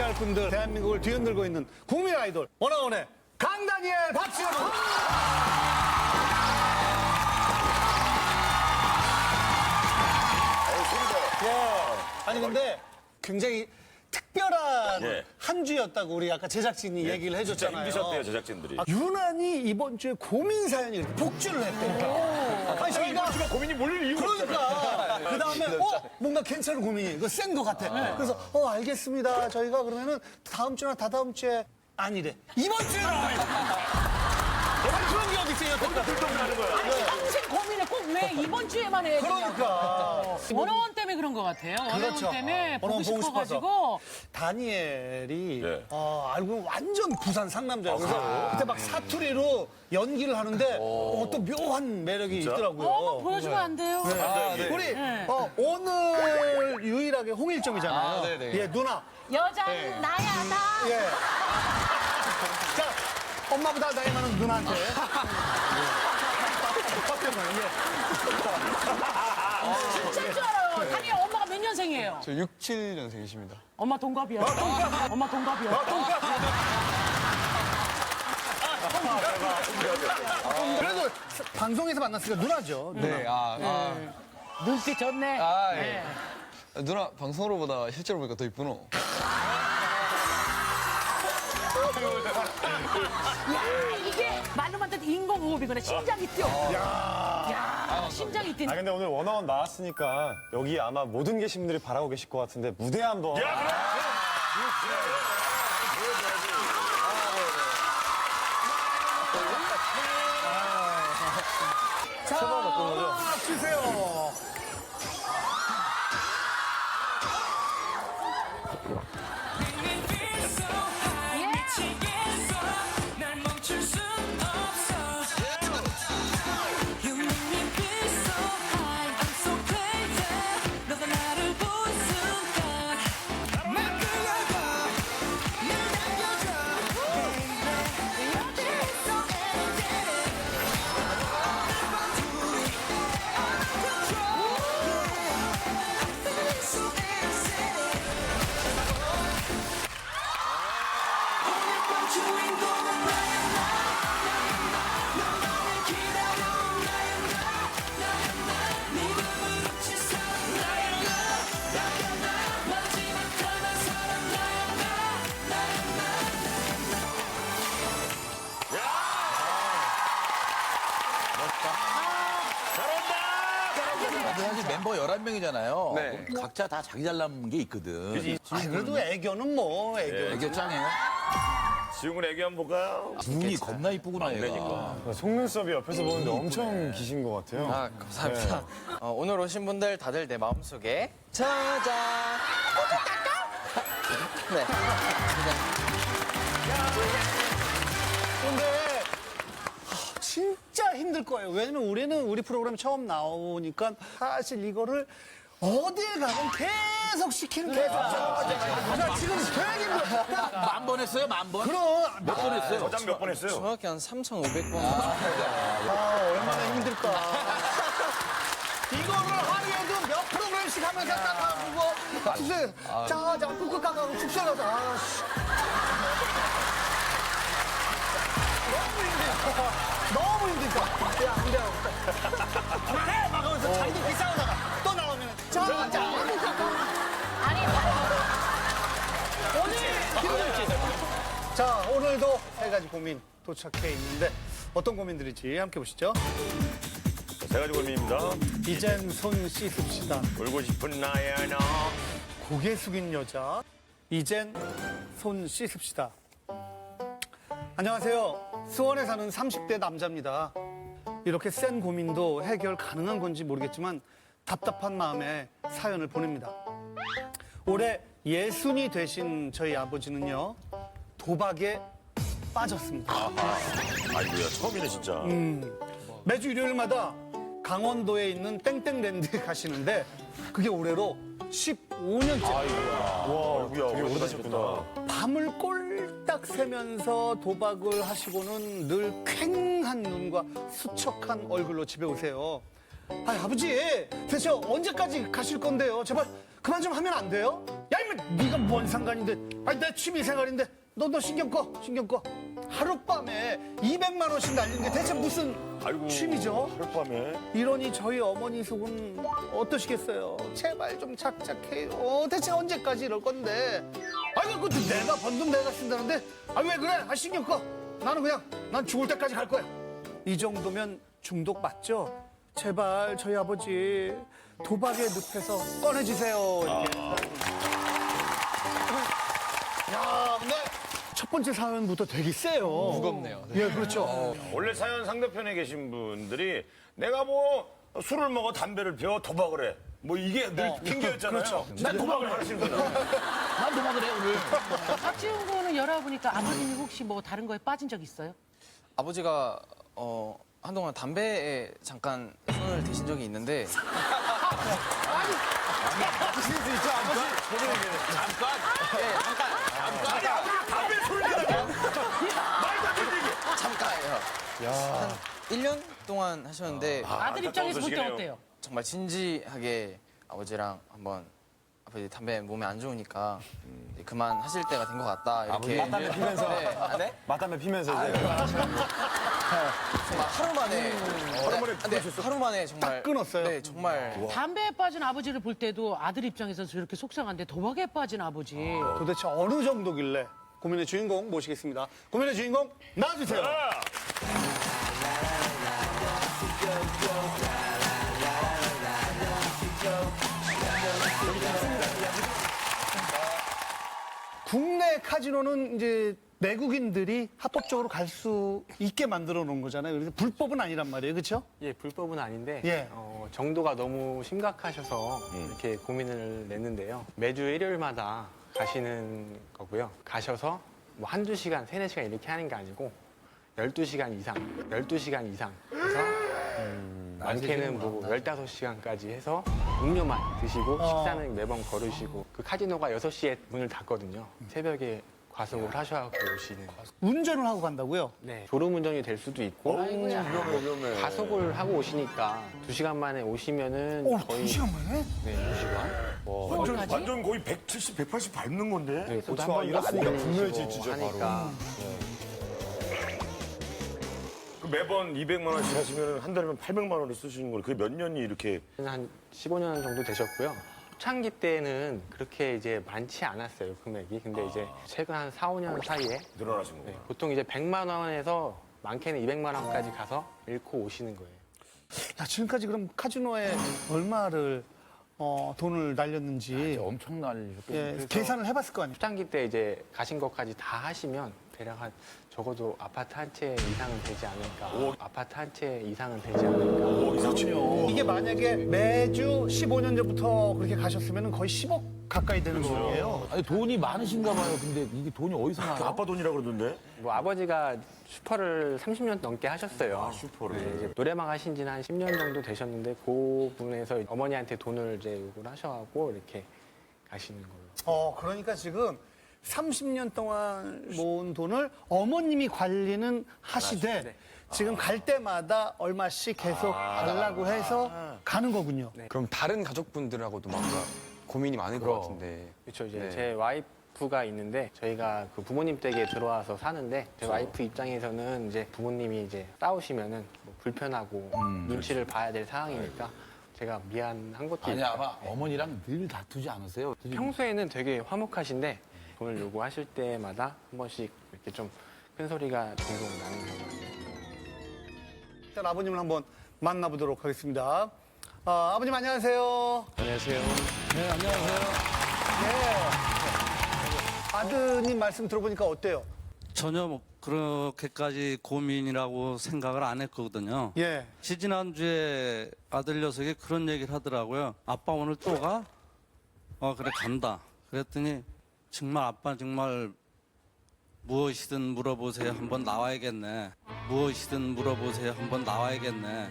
일꾼들 대한민국을 뒤흔들고 있는 국민 아이돌 원어원의 강다니엘 박수 여러분. 아니 근데 굉장히 특별한 예. 한 주였다고 우리 아까 제작진이 얘기를 해줬잖아요. 힘드셨대요, 제작진들이. 유난히 이번 주에 고민 사연이 이렇게 복주를 했대요. 아니 저희가 고민이 몰릴 이유가 그러니까 그 다음에 뭔가 괜찮은 고민이 이거 센 거 같아. 그래서 알겠습니다. 저희가 그러면은 다음 주나 다다음 주에 아니래. 이번 주에 나와요. 그런 게 어디 있어요? 들통나는 거야. 아니, 당신 고민을 꼭 왜 이번 주에만 해야 되냐고. 그러니까. 원어원 때문에 그런 것 같아요. 원어원 그렇죠. 때문에 보고 원어원 보고 싶어가지고. 다니엘이 네. 알고 보면 완전 부산 상남자예요. 그래서 그때 막 사투리로 연기를 하는데 또 묘한 매력이 있더라고요. 한번 보여주면 안 돼요? 우리 오늘 유일하게 홍일점이잖아요. 예, 누나. 여자는 나야, 나. 예. 자, 엄마보다 나이 많은 누나한테. 진짜인 줄 알아요. 다니 엄마가 몇 년생이에요? 저 67년생이십니다. 엄마 동갑이야. 엄마 동갑이야. 그래도 방송에서 만났으니까 누나죠. 누나. 네, 눈빛 좋네. 예. 누나 방송으로 보다 실제로 보니까 더 이쁘노. 야, 이게 말로만 듣는 인공호흡이구나. 심장이 뛰어. 야, 심장이 뛰네. 근데 오늘 원어원 나왔으니까 여기 아마 모든 계신 분들이 바라고 계실 것 같은데 무대 한번. 자, 주세요. 사실 멤버 11명이잖아요. 네. 각자 다 자기 잘난 게 있거든. 그래도 애교는 뭐, 애교. 애교 짱이에요? 지웅은 애기 한번 볼까요? 눈이 겁나 이쁘구나, 얘가. 속눈썹이 옆에서 보는데 엄청 기신 것 같아요. 아, 감사합니다. 오늘 오신 분들 다들 내 마음속에 저장. 네. 근데 진짜 힘들 거예요. 왜냐면 우리는 우리 프로그램 처음 나오니까 사실 이거를 어딜 가건 계속 시키는 계속. 나 지금 되게 힘들어. 10,000번 했어요? 10,000번? 그럼 몇 번 했어요? 저장 몇 번 했어요? 정확히 한 3,500번. 얼마나 힘들까. 이거를 하루에도 몇 프로그램씩 하면서 딱 하고 숙소에 자 꾹꾹 깎아고 숙소에 가서 아씨. 너무 힘들까. 야, 안 돼. 그만해! 막 하면서 자기들끼리 싸우다가 또 나오면 자, 아니, 오늘 힘들지. 자, 오늘도 세 가지 고민 도착해 있는데 어떤 고민들일지 함께 보시죠. 세 가지 고민입니다. 이젠 손 씻읍시다. 울고 싶은 나야 너. 고개 숙인 여자. 이젠 손 씻읍시다. 안녕하세요. 수원에 사는 30대 남자입니다. 이렇게 센 고민도 해결 가능한 건지 모르겠지만 답답한 마음에 사연을 보냅니다. 올해 60이 되신 저희 아버지는요, 도박에 빠졌습니다. 아이고야, 처음이네, 진짜. 매주 일요일마다 강원도에 있는 땡땡랜드에 가시는데 그게 올해로 15년째. 아이고야, 되게 오래되셨구나. 밤을 꼴딱 새면서 도박을 하시고는 늘 퀭한 눈과 수척한 얼굴로 집에 오세요. 아버지, 대체 언제까지 가실 건데요? 제발 그만 좀 하면 안 돼요? 야, 아니면 네가 뭔 상관인데? 아니 내 취미 생활인데 너 신경 꺼 신경 꺼. 하룻밤에 200만 원씩 날리는 게 대체 무슨 취미죠? 하룻밤에. 이러니 저희 어머니 속은 어떠시겠어요? 제발 좀 착착해요. 대체 언제까지 이럴 건데? 아니 그것도 내가 번 돈 내가 쓴다는데 아 왜 그래? 아 신경 꺼. 나는 그냥 난 죽을 때까지 갈 거야. 이 정도면 중독 맞죠? 제발 저희 아버지 도박의 늪에서 꺼내주세요. 이렇게. 야, 근데 첫 번째 사연부터 되게 세요. 무겁네요. 네. 예, 그렇죠. 원래 사연 상대편에 계신 분들이 내가 뭐 술을 먹어 담배를 피워 도박을 해. 뭐 이게 늘 핑계였잖아요. 그렇죠. 난 도박을 하시는 분들. 난 도박을 해, 오늘. 박지훈 군은 열아보니까 아버님이 혹시 뭐 다른 거에 빠진 적 있어요? 아버지가 한동안 담배에 잠깐 손을 대신 적이 있는데 잠깐요. 한 1년 동안 하셨는데 아들 입장에서 볼 때 소식이네요. 어때요? 정말 진지하게 아버지랑 한번 아버지 담배 몸에 안 좋으니까 이제 그만 하실 때가 된 것 같다 이렇게 맞담배 피면서. 네. 아, 네? 맞담배 피면서 이제. 정말 하루 만에 하루 만에 정말 딱 끊었어요? 네 정말 담배에 빠진 아버지를 볼 때도 아들 입장에서 저렇게 속상한데 도박에 빠진 아버지. 도대체 어느 정도길래 고민의 주인공 모시겠습니다. 고민의 주인공 나와주세요. 국내 카지노는 이제 내국인들이 합법적으로 갈 수 있게 만들어 놓은 거잖아요. 그래서 불법은 아니란 말이에요. 그렇죠? 예, 불법은 아닌데 예. 정도가 너무 심각하셔서 이렇게 고민을 냈는데요. 매주 일요일마다 가시는 거고요. 가셔서 뭐 한두 시간, 3-4시간 이렇게 하는 게 아니고 12시간 이상 해서 많게는 뭐 15시간까지 해서 음료만 드시고 식사는 매번 거르시고 그 카지노가 6시에 문을 닫거든요. 새벽에 과속을 하셔서 오시는. 운전을 하고 간다고요? 네, 졸음운전이 될 수도 있고 위험해. 과속을 하고 오시니까 2시간 만에 오시면은 거의 2시간 만에? 네, 2시간. 완전 거의 170, 180 밟는 건데. 네, 저도 그렇죠. 이랬으니까 분노의 들리시고 질주죠, 하니까 그 매번 200만 원씩 하시면 한 달이면 800만 원을 쓰시는 걸 그게 몇 년이 이렇게 한 15년 정도 되셨고요. 초창기 때는 그렇게 이제 많지 않았어요, 금액이. 근데 이제 최근 한 4, 5년 사이에 늘어나신 네, 거예요. 보통 이제 100만 원에서 많게는 200만 원까지 가서 잃고 오시는 거예요. 야, 지금까지 그럼 카지노에 얼마를 돈을 날렸는지 엄청난. 예, 계산을 해봤을 거 아니에요? 초창기 때 이제 가신 것까지 다 하시면 대략 한 적어도 아파트 한 채 이상은 되지 않을까. 아파트 한 채 이상은 되지 않을까. 이게 만약에 매주 15년 전부터 그렇게 가셨으면 거의 10억 가까이 되는 거예요. 아니, 돈이 많으신가 봐요. 근데 이게 돈이 어디서 나요? 아빠 돈이라 그러던데. 뭐 아버지가 슈퍼를 30년 넘게 하셨어요. 슈퍼를. 네, 이제 노래방 하신 지는 한 10년 정도 되셨는데 그 분에서 어머니한테 돈을 이제 요구를 하셔갖고 이렇게 가시는 걸로. 그러니까 지금 30년 동안 모은 돈을 어머님이 관리는 하시되 네. 지금 갈 때마다 얼마씩 계속 달라고 해서 가는 거군요. 그럼 다른 가족분들하고도 뭔가 고민이 많을 것 같은데. 그렇죠. 이제 네. 제 와이프가 있는데 저희가 그 부모님 댁에 들어와서 사는데 제 와이프 입장에서는 이제 부모님이 이제 싸우시면은 뭐 불편하고 눈치를 봐야 될 상황이니까 제가 미안한 것도 아니, 있고. 아마 어머니랑 늘 다투지 않으세요? 평소에는 되게 화목하신데 돈을 요구하실 때마다 한 번씩 이렇게 좀 큰 소리가 종종 나는 경우가 일단 아버님을 한번 만나보도록 하겠습니다. 아버님 안녕하세요. 안녕하세요. 네, 안녕하세요. 아드님 말씀 들어보니까 어때요? 전혀 뭐 그렇게까지 고민이라고 생각을 안 했거든요. 예. 지난주에 아들 녀석이 그런 얘기를 하더라고요. 아빠 오늘 또 가? 그래 간다. 그랬더니 정말 아빠 정말 무엇이든 물어보세요. 한번 나와야겠네. 무엇이든 물어보세요. 한번 나와야겠네.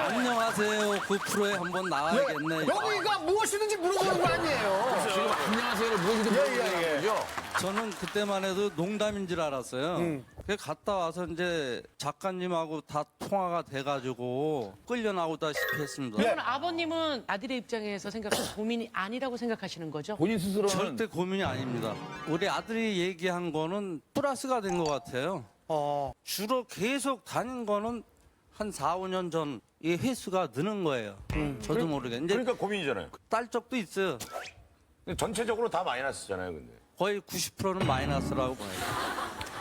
안녕하세요. 그 프로에 한번 나와야겠네. 여기가 무엇이든지 물어보는 거 아니에요. 지금 안녕하세요를 무엇이든 물어보는 거죠? 저는 그때만 해도 농담인 줄 알았어요. 갔다 와서 이제 작가님하고 다 통화가 돼가지고 끌려 나오다시피 했습니다. 그러면 아버님은 아들의 입장에서 생각하는 고민이 아니라고 생각하시는 거죠? 본인 스스로는 절대 고민이 아닙니다. 우리 아들이 얘기한 거는 플러스가 된 것 같아요. 주로 계속 다닌 거는 한 4, 5년 전 이 횟수가 느는 거예요. 저도 모르게. 이제 그러니까 고민이잖아요. 딸 적도 있어요. 근데 전체적으로 다 마이너스잖아요, 근데. 거의 90%는 마이너스라고 봐요.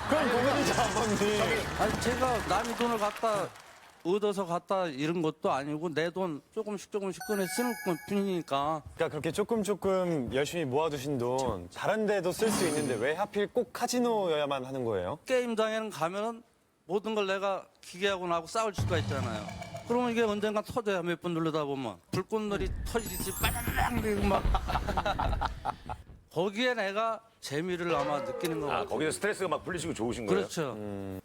그럼 고민이죠, 아버님. 아니, 제가 남의 돈을 갖다 얻어서 갖다 이런 것도 아니고 내 돈 조금씩 꺼내 쓰는 것 뿐이니까. 그러니까 그렇게 조금 열심히 모아두신 돈 다른 데도 쓸 수 있는데 왜 하필 꼭 카지노여야만 하는 거예요? 게임장에는 가면은 모든 걸 내가 기계하고 나하고 싸울 수가 있잖아요. 그러면 이게 언젠가 터져야 몇 번 누르다 보면 불꽃놀이 터지듯이 빠르르 그리고 막 거기에 내가 재미를 아마 느끼는 아, 거거든요. 거기서 스트레스가 막 풀리시고 좋으신 거예요? 그렇죠.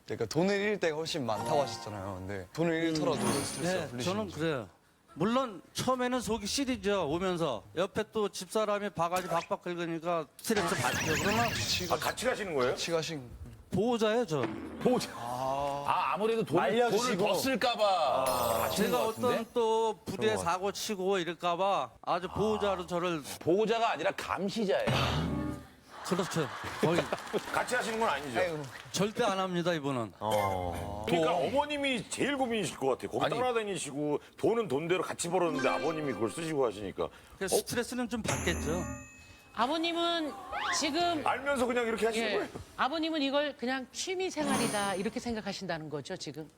그러니까 돈을 잃을 때가 훨씬 많다고 하셨잖아요. 근데 돈을 잃더라도 스트레스가 네, 풀리시는 저는 거죠. 그래요. 물론 처음에는 속이 시리죠. 오면서 옆에 또 집사람이 바가지 박박 긁으니까 스트레스 받죠. 그러나 아, 같이 가시는 거예요? 같이 가신 보호자예요, 저. 아무래도 돈을 말려주시고. 더 쓸까봐. 제가 어떤 또 부대에 사고 치고 이럴까봐 아주 보호자로 저를 보호자가 아니라 감시자예요. 그렇죠. 거의 같이 하시는 건 아니죠? 절대 안 합니다, 이분은. 그러니까 어머님이 제일 고민이실 것 같아요. 거기 아니. 따라다니시고 돈은 돈대로 같이 벌었는데 아버님이 그걸 쓰시고 하시니까. 그래서 스트레스는 좀 받겠죠. 아버님은 지금 알면서 그냥 이렇게 하시는 예, 거예요? 아버님은 이걸 그냥 취미 생활이다 이렇게 생각하신다는 거죠, 지금?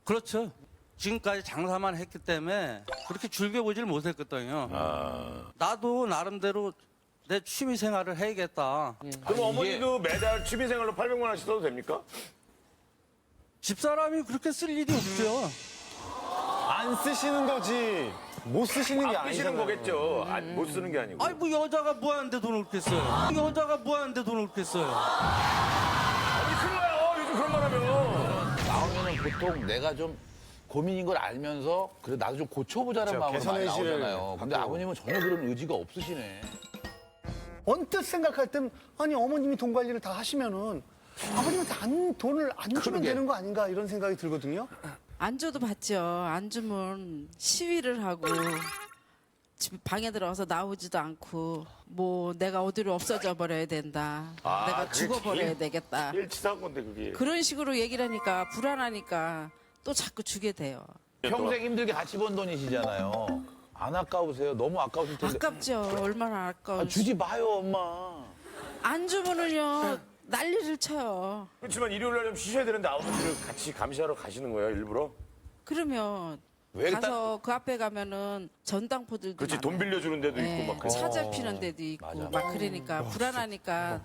그렇죠. 지금까지 장사만 했기 때문에 그렇게 즐겨보질 못했거든요. 나도 나름대로 내 취미 생활을 해야겠다. 그럼 어머니도 매달 취미생활로 800만 원씩 써도 됩니까? 집사람이 그렇게 쓸 일이 없죠. 안 쓰시는 거지. 못 쓰시는 게 안 쓰시는 아니잖아요. 거겠죠. 못 쓰는 게 아니고. 아니 뭐 여자가 뭐 하는데 돈을 얻겠어요. 여자가 뭐 하는데 돈을 얻겠어요. 아니, 큰일 나요. 요즘 그런 말 하면. 나오면은 보통 내가 좀 고민인 걸 알면서 그래 나도 좀 고쳐보자는 그렇죠. 마음으로 많이 개선 의지를 나오잖아요. 근데 갖고. 아버님은 전혀 그런 의지가 없으시네. 언뜻 생각할 땐 아니 어머님이 돈 관리를 다 하시면은 아버님한테 돈을 안 주면 그러게. 되는 거 아닌가 이런 생각이 들거든요. 안 줘도 받죠. 안 주면 시위를 하고 집 방에 들어가서 나오지도 않고 뭐 내가 어디로 없어져 버려야 된다. 내가 그게 죽어버려야 제일- 되겠다. 제일 치사한 건데, 그게. 그런 식으로 얘기를 하니까 불안하니까 또 자꾸 주게 돼요. 평생 힘들게 같이 번 돈이시잖아요. 안 아까우세요? 너무 아까우실 텐데. 아깝죠. 얼마나 아까워. 아, 주지 마요, 엄마. 안 주면은요 난리를 쳐요. 그렇지만 일요일 날 좀 쉬셔야 되는데 아버지를 같이 감시하러 가시는 거예요, 일부러? 그러면 왜 가서 그 앞에 가면은 전당포들도 그렇지, 많아요. 돈 빌려주는 데도 네, 있고 막 그래. 차 잡히는 데도 있고 맞아. 막 그러니까 불안하니까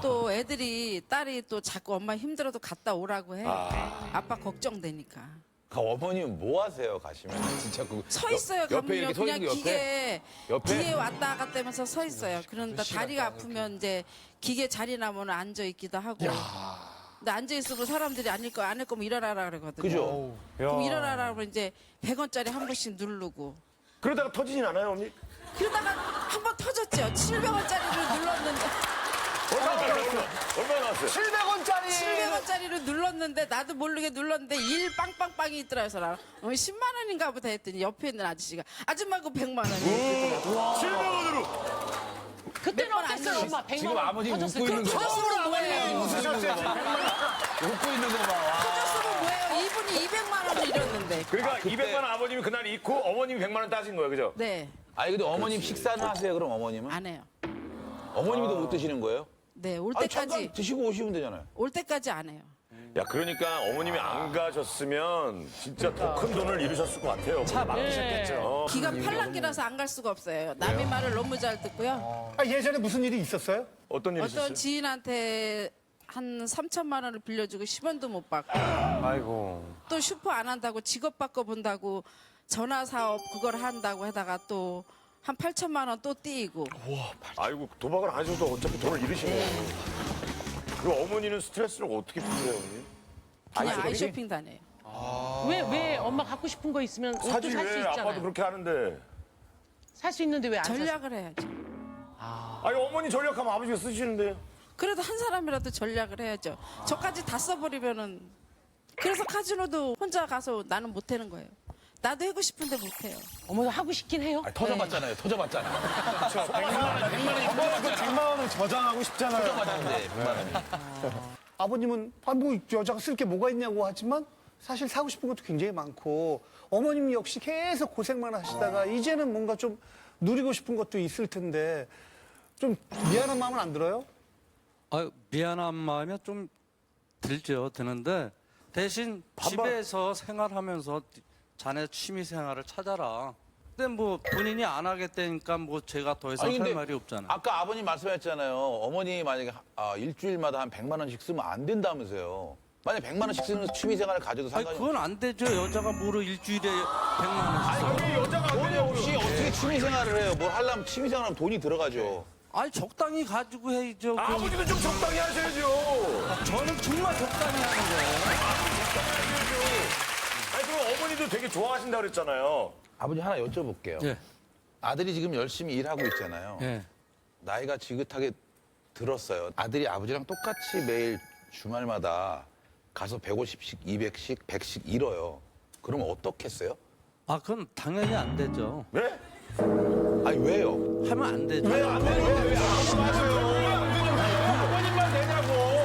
또 애들이 딸이 또 자꾸 엄마 힘들어도 갔다 오라고 해. 아빠 걱정되니까. 그 어머님은 뭐 하세요, 가시면? 진짜 그 서 있어요. 옆에 가면요. 이렇게 서 그냥 있는 거 옆에? 옆에? 기계 왔다 갔다 하면서 서 있어요. 그런데 다리가 아프면 이제 기계 자리 나면 앉아 있기도 하고. 근데 앉아 있으면 사람들이 안 할 거면 일어나라 그러거든요. 그죠? 그럼 일어나라 그러면 이제 100원짜리 한 번씩 누르고. 그러다가 터지진 않아요, 어머니? 그러다가 한 번 터졌죠. 700원짜리를 눌렀는데. 얼마 나왔어요? 700원짜리 700원짜리를 눌렀는데 나도 모르게 눌렀는데 일 빵빵빵이 있더라고요. 그래서 10만 원인가 보다 했더니 옆에 있는 아저씨가 아줌마 그 100만 원이에요. 700원으로! 그때는 몇번안 어땠어요, 엄마? 100만 지금 원 아버지 터졌을 웃고 때. 있는 거 봐. 터졌으면 뭐예요? 웃고 있는 거 봐. 터졌으면 뭐예요? 이분이 200만 원을 잃었는데. 그러니까 200만 원 아버님이 그날 잃고 어머님이 100만 원 따신 거예요, 그죠? 네, 아니 근데 어머님 식사는 하세요, 그럼 어머님은? 안 해요. 어머님도 못 드시는 거예요? 네, 올 아니 때까지 잠깐 드시고 오시면 되잖아요. 올 때까지 안 해요. 야, 그러니까 어머님이 안 가셨으면 진짜 더 큰 돈을 잃으셨을 것 같아요. 차 막으셨겠죠. 기가 팔랑귀라서 안 갈 수가 없어요. 남의 말을 너무 잘 듣고요. 예전에 무슨 일이 있었어요? 어떤 일이 있었어요? 어떤 지인한테 한 3천만 원을 빌려주고 10원도 못 받고 아이고. 또 슈퍼 안 한다고 직업 바꿔본다고 전화 사업 그걸 한다고 하다가 또 한 8천만 원 또 띄이고. 아이고, 도박을 안 하셔도 어차피 돈을 잃으시네. 그 어머니는 스트레스를 어떻게 푸세요, 어머니? 그냥 아이쇼핑 다녀요. 왜 엄마 갖고 싶은 거 있으면 옷도 사지 살 수 왜 아빠도 있잖아요. 그렇게 하는데. 살 수 있는데 왜 안 사세요? 전략을 해야죠. 아니, 어머니 전략하면 아버지가 쓰시는데. 그래도 한 사람이라도 전략을 해야죠. 저까지 다 써버리면은 그래서 카지노도 혼자 가서 나는 못 하는 거예요. 나도 하고 싶은데 못 해요. 어머 하고 싶긴 해요. 터져봤잖아요. 터져봤잖아. 100만 원을 저장하고 싶잖아요. 터져봤는데 100만 원이. 아버님은 뭐 여자가 쓸 게 뭐가 있냐고 하지만 사실 사고 싶은 것도 굉장히 많고 어머님 역시 계속 고생만 하시다가 이제는 뭔가 좀 누리고 싶은 것도 있을 텐데 좀 미안한 마음은 안 들어요? 미안한 마음이 좀 들죠. 드는데 대신 집에서 생활하면서 자네 취미 생활을 찾아라. 근데 뭐 본인이 안 하겠다니까 뭐 제가 더 이상 아니, 할 근데 말이 없잖아요. 아까 아버님 말씀하셨잖아요. 어머니 만약에 일주일마다 한 100만 원씩 쓰면 안 된다면서요. 만약 100만 원씩 쓰는 취미 생활을 가져도 아니 상관이 그건 안 되죠. 여자가 뭐로 일주일에 100만 원씩 써. 아니 여자가 돈 없이 어떻게 취미 생활을 해요? 뭘 하려면 취미 생활하면 돈이 들어가죠. 아니 적당히 가지고 해야죠. 아버지도 좀 적당히 하셔야죠. 저는 정말 적당히 하는 거예요. 아니, 그럼 어머니도 되게 좋아하신다고 그랬잖아요. 아버지 하나 여쭤볼게요. 예. 아들이 지금 열심히 일하고 있잖아요. 예. 나이가 지긋하게 들었어요. 아들이 아버지랑 똑같이 매일 주말마다 가서 150씩, 200씩, 100씩 잃어요. 그러면 어떻겠어요? 그건 당연히 안 되죠. 왜? 아니 왜요? 하면 안 되죠. 안 돼요? 아버님만 되냐고.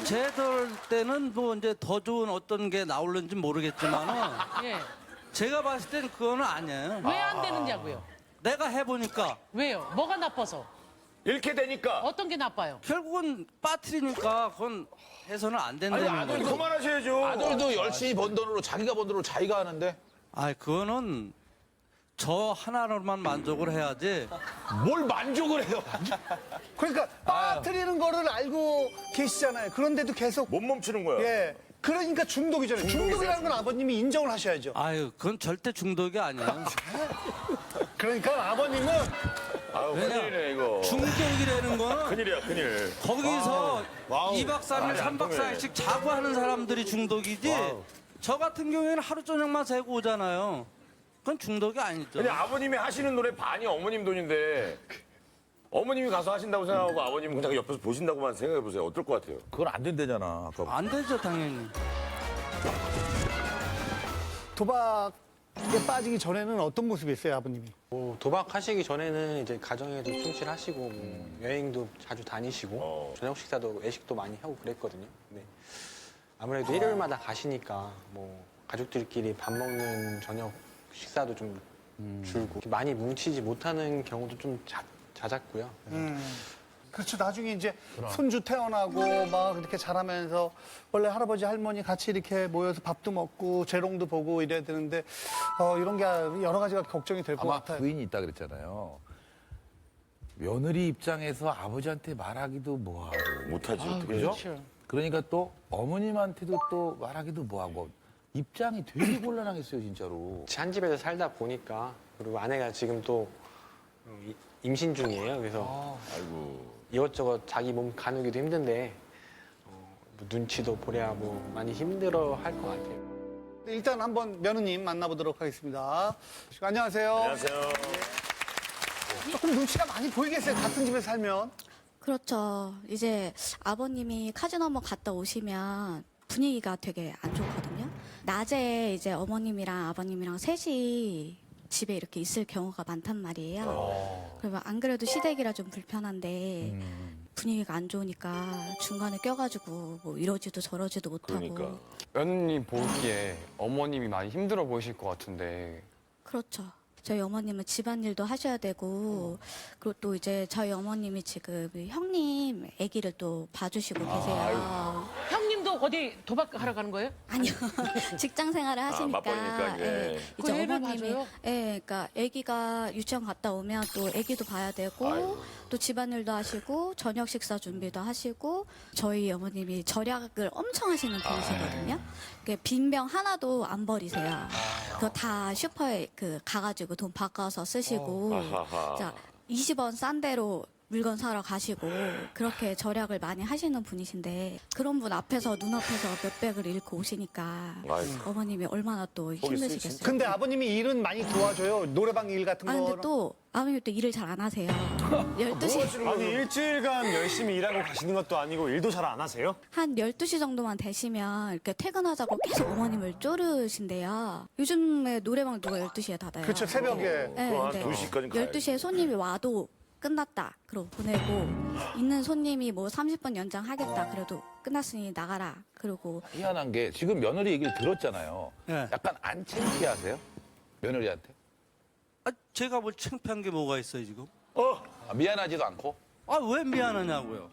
제들 때는 뭐 이제 더 좋은 어떤 게 나올는지 모르겠지만은 예. 제가 봤을 땐 그거는 아니에요. 왜 안 되느냐고요? 내가 해보니까 왜요? 뭐가 나빠서? 이렇게 되니까. 어떤 게 나빠요? 결국은 빠뜨리니까 그건 해서는 안 아니, 된다는 아들 거죠. 그만하셔야죠. 아들도 열심히 번 돈으로 자기가 번 돈으로 자기가 하는데 그거는 저 하나로만 만족을 해야지. 뭘 만족을 해요? 그러니까 빠뜨리는 거를 알고 계시잖아요. 그런데도 계속 못 멈추는 거야. 예. 그러니까 중독이잖아요. 중독이라는 건 아버님이 인정을 하셔야죠. 그건 절대 중독이 아니에요. 그러니까 아버님은 아유, 큰일이네, 이거. 중독이라는 거는 큰일이야, 큰일. 거기서 2박 3일, 말이 안 3박 통해. 4일씩 자고 하는 사람들이 중독이지. 저 같은 경우에는 하루 저녁만 새고 오잖아요. 그건 중독이 아니죠. 근데 아버님이 하시는 노래 반이 어머님 돈인데 어머님이 가서 하신다고 생각하고 아버님은 그냥 옆에서 보신다고만 생각해 보세요. 어떨 것 같아요? 그건 안 된다잖아. 아까. 안 되죠, 당연히. 도박에 빠지기 전에는 어떤 모습이었어요, 아버님이? 뭐 도박하시기 전에는 이제 가정에도 충실하시고 뭐 여행도 자주 다니시고 저녁 식사도 외식도 많이 하고 그랬거든요. 근데 아무래도 일요일마다 가시니까 뭐 가족들끼리 밥 먹는 저녁 식사도 좀 줄고 많이 뭉치지 못하는 경우도 좀 잦았고요. 그렇죠. 나중에 이제 손주 태어나고 막 이렇게 자라면서 원래 할아버지 할머니 같이 이렇게 모여서 밥도 먹고 재롱도 보고 이래야 되는데 이런 게 여러 가지가 걱정이 될 것 아마 같아요. 부인이 있다 그랬잖아요. 며느리 입장에서 아버지한테 말하기도 뭐하고. 못하지, 어떻게. 그죠? 그러니까 또 어머님한테도 또 말하기도 뭐하고. 입장이 되게 곤란하겠어요, 진짜로. 한 집에서 살다 보니까 그리고 아내가 지금 또 임신 중이에요. 그래서 이것저것 자기 몸 가누기도 힘든데 뭐 눈치도 보랴 뭐 많이 힘들어 할 것 같아요. 일단 한번 며느님 만나보도록 하겠습니다. 안녕하세요. 안녕하세요. 조금 눈치가 많이 보이겠어요. 같은 집에 살면. 그렇죠. 이제 아버님이 카지노 한번 갔다 오시면 분위기가 되게 안 좋거든요. 낮에 이제 어머님이랑 아버님이랑 셋이 집에 이렇게 있을 경우가 많단 말이에요. 그러면 안 그래도 시댁이라 좀 불편한데 분위기가 안 좋으니까 중간에 껴가지고 뭐 이러지도 저러지도 못하고. 그러니까. 며느님 보기에 어머님이 많이 힘들어 보이실 것 같은데. 그렇죠. 저희 어머님은 집안일도 하셔야 되고 그리고 또 이제 저희 어머님이 지금 형님 아기를 또 봐주시고 계세요. 형님도 어디 도박하러 가는 거예요? 아니요. 직장 생활을 하시니까. 맞벌이니까 이제. 예, 그 이제 애를 어머님이 봐줘요? 그러니까 아기가 유치원 갔다 오면 또 아기도 봐야 되고 또 집안일도 하시고 저녁 식사 준비도 하시고 저희 어머님이 절약을 엄청 하시는 분이시거든요. 빈병 하나도 안 버리세요. 그거 다 슈퍼에 가가지고 돈 바꿔서 쓰시고 아하하. 자 20원 싼 대로 물건 사러 가시고 그렇게 절약을 많이 하시는 분이신데 그런 분 앞에서 눈앞에서 몇백을 잃고 오시니까 어머님이 얼마나 또 힘드시겠어요. 근데 아버님이 일은 많이 도와줘요. 노래방 일 같은 거. 근데 또 아버님이 또 일을 잘 안 하세요. 12시 아니 일주일간 열심히 일하고 가시는 것도 아니고 일도 잘 안 하세요? 한 12시 정도만 되시면 이렇게 퇴근하자고 계속 어머님을 쪼르신대요. 요즘에 노래방 누가 12시에 닫아요. 그렇죠, 새벽에. 네, 한 근데 2시까지 가야지. 12시에 손님이 와도 끝났다. 그러고 보내고 있는 손님이 뭐 30분 연장하겠다. 그래도 끝났으니 나가라. 그러고 희한한 게 지금 며느리 얘기를 들었잖아요. 네. 약간 안 창피하세요? 며느리한테? 아, 제가 뭘 창피한 게 뭐가 있어요 지금? 아, 미안하지도 않고? 아 왜 미안하냐고요?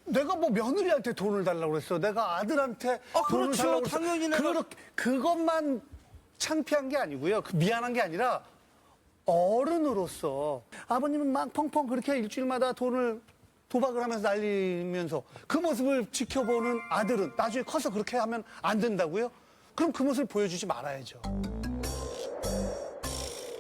내가 뭐 며느리한테 돈을 달라고 그랬어. 내가 아들한테 돈을 그렇죠. 달라고 그랬어. 당연히 내가- 그것만 창피한 게 아니고요. 미안한 게 아니라 어른으로서 아버님은 막 펑펑 그렇게 일주일마다 돈을 도박을 하면서 날리면서 그 모습을 지켜보는 아들은 나중에 커서 그렇게 하면 안 된다고요? 그럼 그 모습을 보여주지 말아야죠.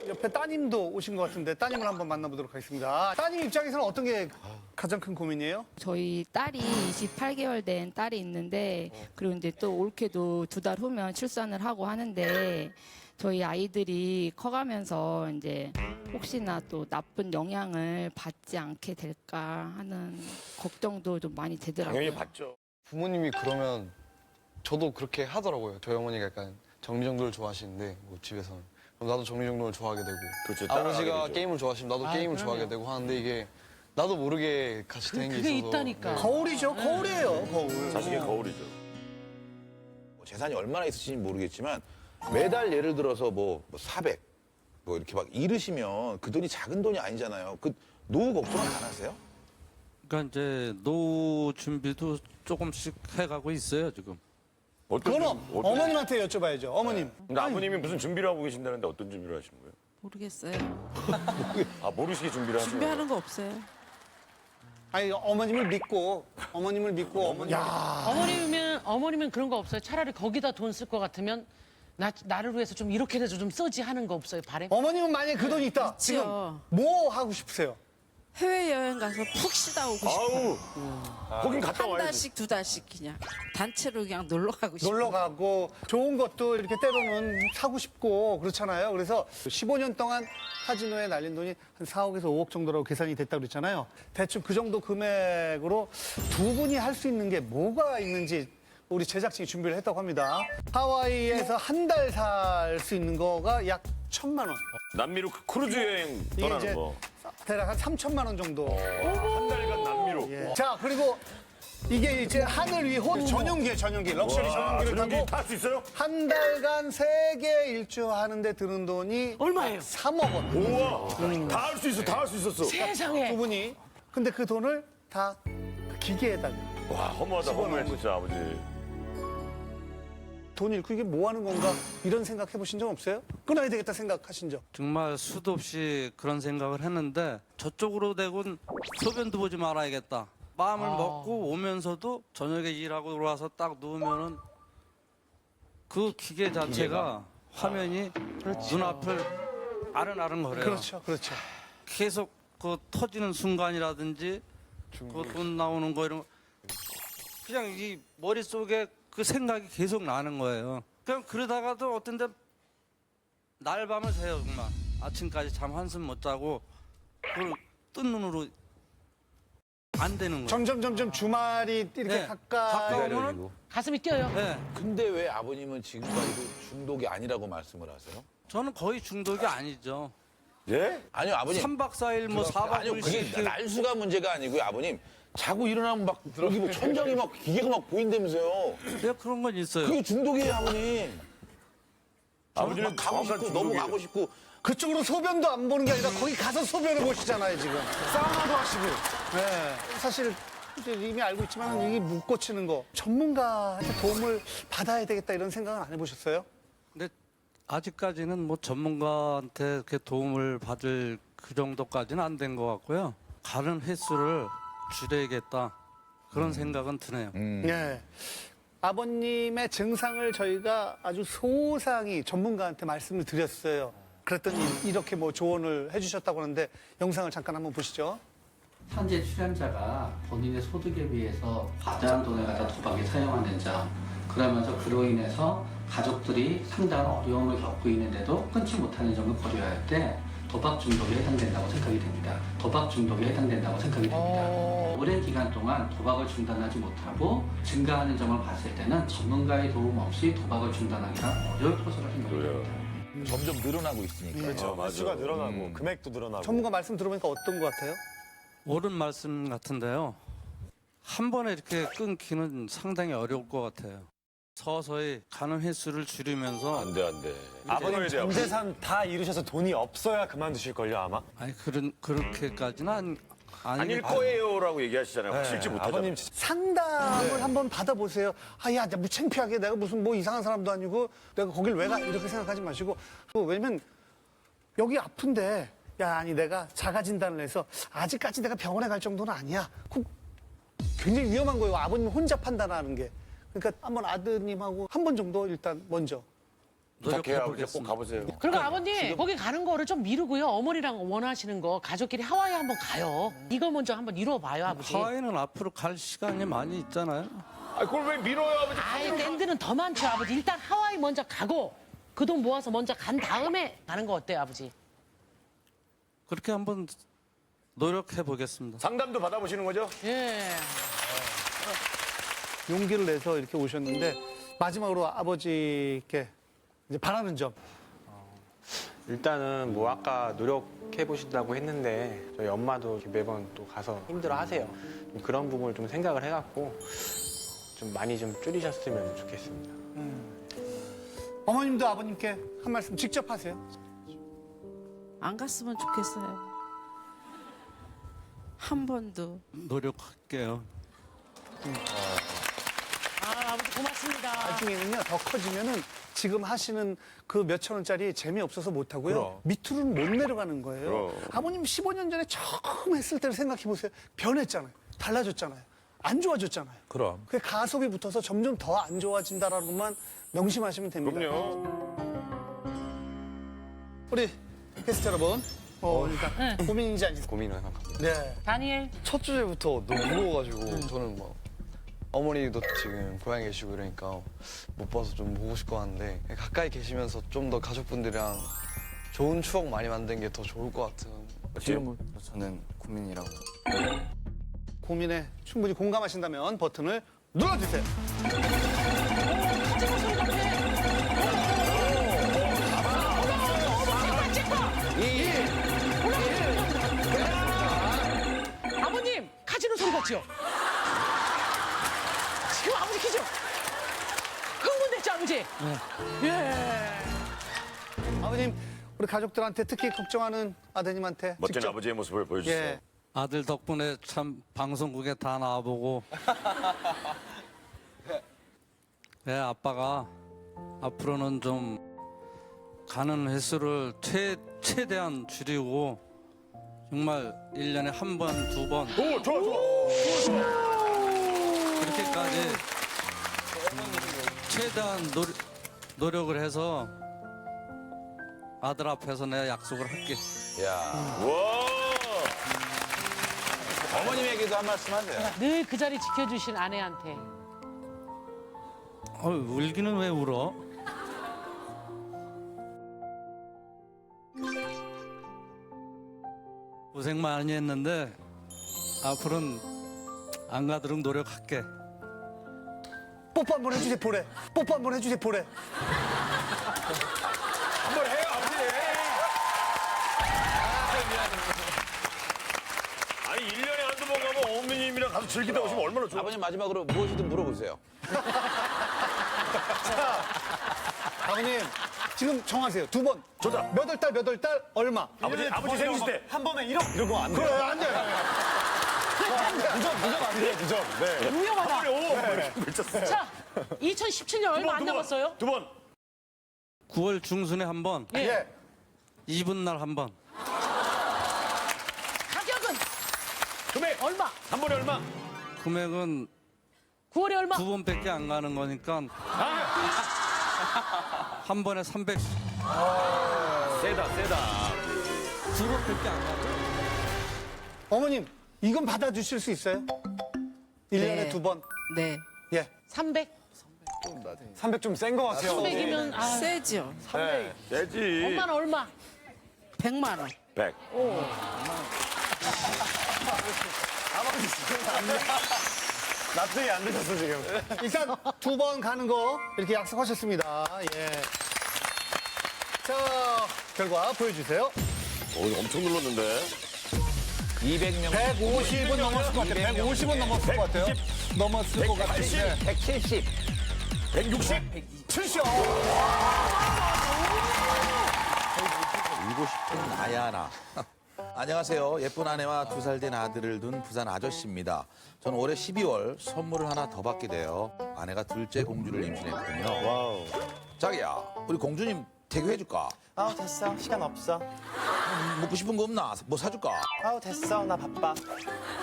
옆에 따님도 오신 것 같은데 따님을 한번 만나보도록 하겠습니다. 따님 입장에서는 어떤 게 가장 큰 고민이에요? 저희 딸이 28개월 된 딸이 있는데 그리고 이제 또 올케도 2달 후면 출산을 하고 하는데 저희 아이들이 커가면서 이제 혹시나 또 나쁜 영향을 받지 않게 될까 하는 걱정도 좀 많이 되더라고요. 당연히 받죠. 부모님이 그러면 저도 그렇게 하더라고요. 저희 어머니가 약간 정리정돈을 좋아하시는데 뭐 집에서는 그럼 나도 정리정돈을 좋아하게 되고 그렇죠, 아버지가 따라하게 되죠. 게임을 좋아하시면 나도 게임을 좋아하게 되고 하는데 이게 나도 모르게 같이 되는 게 그게 있어서 있다니까. 거울이죠. 거울이에요. 거울. 자식의 거울이죠. 재산이 얼마나 있으신지 모르겠지만 매달 예를 들어서 뭐 400, 뭐 이렇게 막 잃으시면 그 돈이 작은 돈이 아니잖아요. 그 노후 걱정은 안 하세요? 그러니까 이제 노후 준비도 조금씩 해가고 있어요 지금. 그거는 어머님한테 여쭤봐야죠. 어머님. 근데 아버님이 무슨 준비를 하고 계신다는데 어떤 준비를 하시는 거예요? 모르겠어요. 아, 모르시게 준비를 하시는 거예요? 준비하는 거 없어요. 아니 어머님을 믿고 어머니. 야. 어머니면 그런 거 없어요. 차라리 거기다 돈 쓸 것 같으면 나를 위해서 좀 이렇게라도 좀 쓰지 하는 거 없어요. 바람? 어머님은 만약에 그 돈이 있다. 지금 뭐 하고 싶으세요? 해외여행 가서 푹 쉬다 오고 싶어요. 거긴 갔다 한 와야지. 달씩 2달씩 그냥 단체로 그냥 놀러 가고 싶어요. 놀러 가고 좋은 것도 이렇게 때로는 사고 싶고 그렇잖아요. 그래서 15년 동안 카지노에 날린 돈이 한 4억에서 5억 정도라고 계산이 됐다고 그랬잖아요. 대충 그 정도 금액으로 두 분이 할 수 있는 게 뭐가 있는지 우리 제작진이 준비를 했다고 합니다. 하와이에서 한 달 살 수 있는 거가 약 1,000만 원. 남미로 크루즈 여행 이게 떠나는 이제 거. 대략 한 3천만 원 정도. 한 달간 남미로. 예. 자, 그리고 이게 이제 하늘 위 전용기, 럭셔리 전용기를 타고 탈 수 있어요? 한 달간 세계 일주 하는데 드는 돈이 얼마예요? 3억 원. 우와. 다 할 수 있어, 다 할 수 있었어. 세상에. 두 분이. 근데 그 돈을 다 기계에다가 와, 허무하다, 허무해, 진짜 아버지. 돈 잃고 이게 뭐 하는 건가 이런 생각 해보신 적 없어요? 끊어야 되겠다 생각하신 적? 정말 수도 없이 그런 생각을 했는데 저쪽으로 대곤 소변도 보지 말아야겠다. 마음을 먹고 오면서도 저녁에 일하고 들어와서 딱 누우면은 그 기계 자체가 화면이 눈앞을 아른아른거려요. 그렇죠, 그렇죠. 계속 그 터지는 순간이라든지 그 돈 나오는 거 이런 거 그냥 이 머릿속에 그 생각이 계속 나는 거예요. 그냥 그러다가도 어떤 데 날밤을 새요 정말. 아침까지 잠 한숨 못 자고 그걸 뜬 눈으로 안 되는 거예요. 점점 주말이 이렇게 네. 가까우면 가슴이 뛰어요. 네. 근데 왜 아버님은 지금까지도 중독이 아니라고 말씀을 하세요? 저는 거의 중독이 아니죠. 예? 아니요, 아버님. 3박 4일 뭐 4박 아니요, 5일 그게 날수가 문제가 아니고요, 아버님. 자고 일어나면 막 여기 뭐 천장이 막 기계가 막 보인다면서요. 네, 그런 건 있어요. 그게 중독이에요, 아버님. 아버지는 막 가고 싶고 너무 가고 싶고. 그쪽으로 소변도 안 보는 게 아니라 거기 가서 소변을 보시잖아요, 지금. 사우나도 하시고. 네. 사실 이제 이미 알고 있지만 이게 못 고치는 거. 전문가한테 도움을 받아야 되겠다 이런 생각은 안 해보셨어요? 근데 아직까지는 뭐 전문가한테 이렇게 도움을 받을 그 정도까지는 안 된 것 같고요. 가는 횟수를 줄여야겠다. 그런 생각은 드네요. 네. 아버님의 증상을 저희가 아주 소상히 전문가한테 말씀을 드렸어요. 그랬더니 이렇게 뭐 조언을 해주셨다고 하는데 영상을 잠깐 한번 보시죠. 현재 출연자가 본인의 소득에 비해서 과다한 돈을 갖다 도박에 사용하는 점, 그러면서 그로 인해서 가족들이 상당한 어려움을 겪고 있는데도 끊지 못하는 점을 고려할 때 도박 중독에 해당된다고 생각이 됩니다. 도박 중독에 해당된다고 생각이 됩니다. 오랜 기간 동안 도박을 중단하지 못하고 증가하는 점을 봤을 때는 전문가의 도움 없이 도박을 중단하기가 어려울 것으로 생각이 됩니다. 점점 늘어나고 있으니까. 그렇죠. 수가 늘어나고 금액도 늘어나고. 전문가 말씀 들어보니까 어떤 것 같아요? 옳은 말씀 같은데요. 한 번에 이렇게 끊기는 상당히 어려울 것 같아요. 서서히 가는 횟수를 줄이면서 안 돼, 안 돼. 아버님 전 재산 다 이루셔서 돈이 없어야 그만두실걸요, 아마? 아니 그렇게까지는 아닐 거예요라고 얘기하시잖아요. 확실지 못하죠. 아버님 상담을 한번 받아보세요. 아, 야, 뭐 창피하게 내가 무슨 뭐 이상한 사람도 아니고 내가 거길 왜 가? 이렇게 생각하지 마시고. 왜냐면 여기 아픈데 야, 아니 내가 자가 진단을 해서 아직까지 내가 병원에 갈 정도는 아니야. 굉장히 위험한 거예요. 아버님 혼자 판단하는 게. 그러니까 한번 아드님하고 한 번 정도 일단 먼저. 부탁해요. 아버지 꼭 가보세요. 그리고 아버님 거기 가는 거를 좀 미루고요. 어머니랑 원하시는 거 가족끼리 하와이 한번 가요. 이거 먼저 한번 이뤄봐요, 아버지. 하와이는 앞으로 갈 시간이 많이 있잖아요. 아, 그걸 왜 밀어요, 아버지? 아이, 랜드는 더 많죠, 아버지. 일단 하와이 먼저 가고 그 돈 모아서 먼저 간 다음에 가는 거 어때요, 아버지? 그렇게 한번 노력해 보겠습니다. 상담도 받아보시는 거죠? 예. 용기를 내서 이렇게 오셨는데 마지막으로 아버지께 이제 바라는 점. 일단은 뭐 아까 노력해 보신다고 했는데 저희 엄마도 이렇게 매번 또 가서 힘들어 하세요. 좀 그런 부분을 좀 생각을 해갖고 좀 많이 좀 줄이셨으면 좋겠습니다. 어머님도 아버님께 한 말씀 직접 하세요. 안 갔으면 좋겠어요. 한 번도. 노력할게요. 아, 아버지 고맙습니다. 나중에는요, 더 커지면은 지금 하시는 그 몇천 원짜리 재미없어서 못 하고요. 밑으로는 못 내려가는 거예요. 아버님 15년 전에 처음 했을 때를 생각해 보세요. 변했잖아요. 달라졌잖아요. 안 좋아졌잖아요. 그럼. 그게 가속이 붙어서 점점 더 안 좋아진다라는 것만 명심하시면 됩니다. 그럼요. 우리 게스트 여러분, 일단 고민인지 아닌지. 고민을 해봤거든요. 네. 다니엘. 첫 주제부터 너무 무거워가지고 저는 막 어머니도 지금 고향에 계시고 이러니까 못 봐서 좀 보고 싶고 하는데 가까이 계시면서 좀 더 가족분들이랑 좋은 추억 많이 만든 게 더 좋을 것 같아요. 저는 고민이라고. 고민에 충분히 공감하신다면 버튼을 눌러주세요. 아버님 카지노 소리 같지요? 지금 아버지 키죠? 흥분됐죠, 아버지? 예. 아버님, 우리 가족들한테 특히 걱정하는 아드님한테 멋진 직접. 아버지의 모습을 보여주세요. 예. 아들 덕분에 참 방송국에 다 나와보고 네, 아빠가 앞으로는 좀 가는 횟수를 최대한 줄이고 정말 1년에 한 번, 두 번 오, 좋아, 좋아. 그렇게까지 최대한 노력을 해서 아들 앞에서 내가 약속을 할게. 야. 와. 어머님에게도 한 말씀 하세요. 늘 그 자리 지켜주신 아내한테. 울기는 왜 울어? 고생 많이 했는데 앞으로는 안 가도록 노력할게. 뽀뽀 한번 해주세요, 보래. 뽀뽀 한번 해주세요, 보래. 한번 해요, 아버지. 아니, 1년에 한두 번 가면 어머님이랑 가서 즐기다 오시면 얼마나 좋아. 아버님 마지막으로 무엇이든 물어보세요. 아버님, 지금 정하세요. 두 번. 좋다. 몇 월 달, 몇 월 달, 얼마. 아버지 생기실 때. 한 번에 1억 이런 거 안 그래, 돼요. 안 돼. 무적 안 돼요, 무적. 네. 유명하다. 미쳤어. 자, 2017년 얼마 안 남았어요? 두 번. 9월 중순에 한 번, 예. 2분 날 한 번. 가격은 금액. 얼마? 한 번에 얼마? 금액은 9월에 얼마? 2번밖에 안 가는 거니까 한 번에 300. 세다, 세다. 2번밖에 안 가요. 어머님, 이건 받아주실 수 있어요? 1년에 네. 2번. 네. 예. 300? 300 좀 센 것 같아요. 300이면 아, 세죠. 네, 되지. 엄마는 얼마? 100만 원. 100. 납득이 안 되셨어, 지금. 일단 2번 가는 거 이렇게 약속하셨습니다. 예. 자, 결과 보여주세요. 이거 엄청 눌렀는데. 200명. 150은 넘었을 것 같아요. 150은 넘었을 것 같아요. 넘었을 것 같은데. 170. 160. 70. 울고 싶은 나야나. 안녕하세요. 예쁜 아내와 2살 된 아들을 둔 부산 아저씨입니다. 저는 올해 12월 선물을 하나 더 받게 돼요. 아내가 둘째 공주를 임신했거든요. 와우. 자기야, 우리 공주님 태교해줄까? 아우, 됐어. 시간 없어. 먹고 싶은 거 없나? 뭐 사줄까? 아우, 됐어. 나 바빠.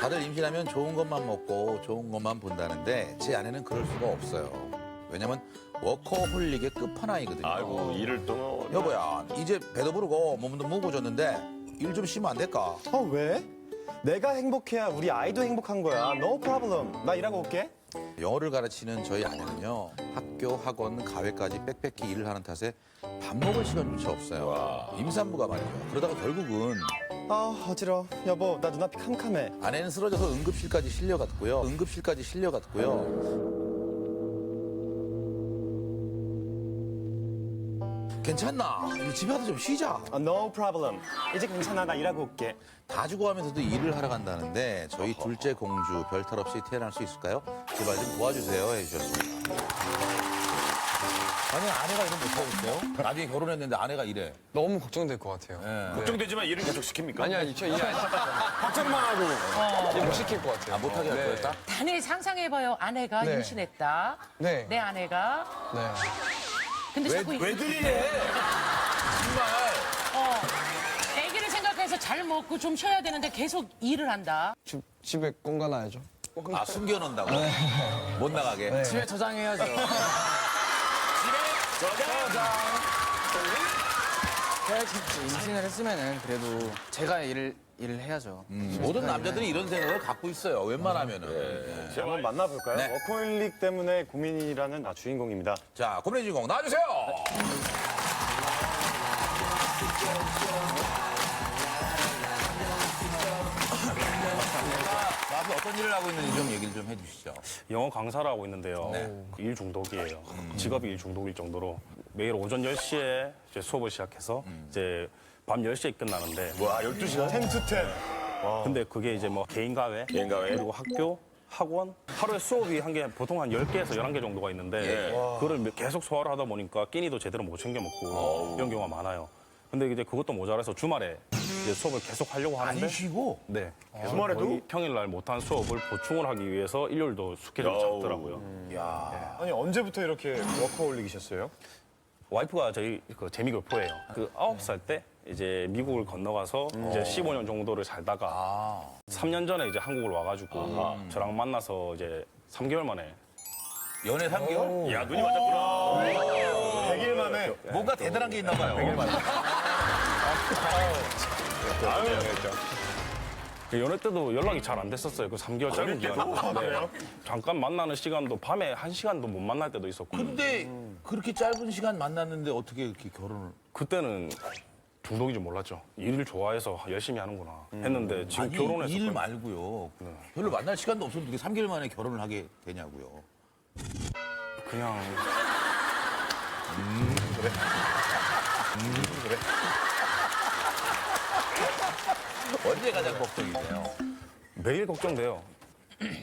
다들 임신하면 좋은 것만 먹고 좋은 것만 본다는데 제 아내는 그럴 수가 없어요. 왜냐면 워커홀릭의 끝판왕이거든요. 아이고, 일을 또. 여보야, 이제 배도 부르고 몸도 무거워졌는데 일 좀 쉬면 안 될까? 왜? 내가 행복해야 우리 아이도 행복한 거야. No problem. 나 일하고 올게. 영어를 가르치는 저희 아내는요, 학교, 학원, 가회까지 빽빽히 일을 하는 탓에 밥 먹을 시간조차 없어요. 임산부가 말이죠. 그러다가 결국은 아, 어지러워. 여보, 나 눈앞이 캄캄해. 아내는 쓰러져서 응급실까지 실려갔고요. 괜찮나? 우리 집에 가서 좀 쉬자. No problem. 이제 괜찮아. 나 일하고 올게. 다 죽어가면서도 일을 하러 간다는데 저희 둘째 공주 별 탈 없이 태어날 수 있을까요? 제발 좀 도와주세요 해주셨습니다. 아니 아내가 이런 못하고 있어요? 나중에 결혼했는데 아내가 이래. 너무 걱정될 것 같아요. 예. 걱정되지만 일은 계속 시킵니까? 아니, 저 일 안 시킬 걱정만 하고. 일 못 시킬 것 같아요. 아, 못하게 할 네. 거였다? 단일 상상해봐요. 아내가 네. 임신했다. 네. 내 아내가. 네. 근데 자꾸 왜들이래? 아기를 생각해서 잘 먹고 좀 쉬어야 되는데 계속 일을 한다. 집에 공간놔야죠. 아, 숨겨놓는다고? 못 나가게? 집에 저장해야죠. 제가 임신을 했으면은 그래도 제가 일을 해야죠. 모든 남자들이 이런 생각을 갖고 있어요. 웬만하면은. 제가 한번 만나볼까요? 네. 워커홀릭 때문에 고민이라는 주인공입니다. 자, 고민의 주인공 나와주세요! 앞에 어떤 일을 하고 있는지 좀 얘기를 좀 해주시죠. 영어 강사를 하고 있는데요. 네. 일 중독이에요. 직업이 일 중독일 정도로 매일 오전 10시에 이제 수업을 시작해서 이제 밤 10시에 끝나는데 와, 12시간? 10 to 10. 근데 그게 이제 뭐 개인 과외, 그리고 학교, 학원 하루에 수업이 한 개 보통 한 10개에서 11개 정도가 있는데 그거를 계속 소화를 하다 보니까 끼니도 제대로 못 챙겨 먹고 이런 경우가 많아요. 근데 이제 그것도 모자라서 주말에 이제 수업을 계속 하려고 하는데 안 쉬고? 네. 주말에도? 거의 평일날 못한 수업을 보충을 하기 위해서 일요일도 스케줄을 잡더라고요. 아니, 언제부터 이렇게 워커홀릭이셨어요? 와이프가 저희 그 재미교포예요. 그 9살 때 이제 미국을 건너가서 이제 15년 정도를 살다가 3년 전에 이제 한국을 와가지고 저랑 만나서 이제 3개월 만에 연애 3개월? 야, 눈이 맞았구나. 100일 만에. 뭔가 대단한 게 있나 봐요. 연애 때도 연락이 잘 안 됐었어요. 그 3개월 짧은 기간에. 네. 잠깐 만나는 시간도 밤에 1시간도 못 만날 때도 있었고. 근데 그렇게 짧은 시간 만났는데 어떻게 이렇게 결혼을? 그때는 중독인지 몰랐죠. 일을 좋아해서 열심히 하는구나 했는데 지금 아니, 결혼해서 일 말고요. 별로 만날 시간도 없었는데 어떻게 3개월 만에 결혼을 하게 되냐고요. 그냥 그래. 언제 가장 걱정이세요? 매일 걱정돼요.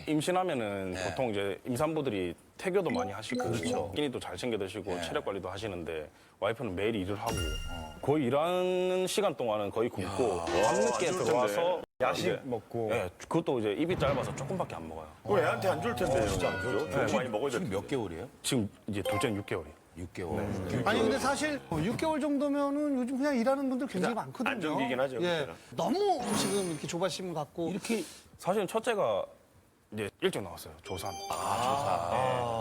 임신하면은 보통 이제 임산부들이 태교도 많이 하시고 끼니도 잘 챙겨 드시고 체력 관리도 하시는데 와이프는 매일 일을 하고 거의 일하는 시간 동안은 거의 굶고 밤늦게 들어와서 야식 이제, 먹고. 예, 그것도 이제 입이 짧아서 조금밖에 안 먹어요. 그거 애한테 안 좋을 텐데. 진짜 안 좋죠? 좀 많이 먹어야 돼. 지금 몇 개월이에요? 지금 이제 둘째는 6개월이에요. 6개월. 아니 근데 사실 6개월 정도면은 요즘 그냥 일하는 분들 굉장히 많거든요. 안정기긴 하죠, 예. 그때는. 너무 지금 이렇게 조바심 갖고 이렇게 사실은 첫째가 이제 일찍 나왔어요. 조산.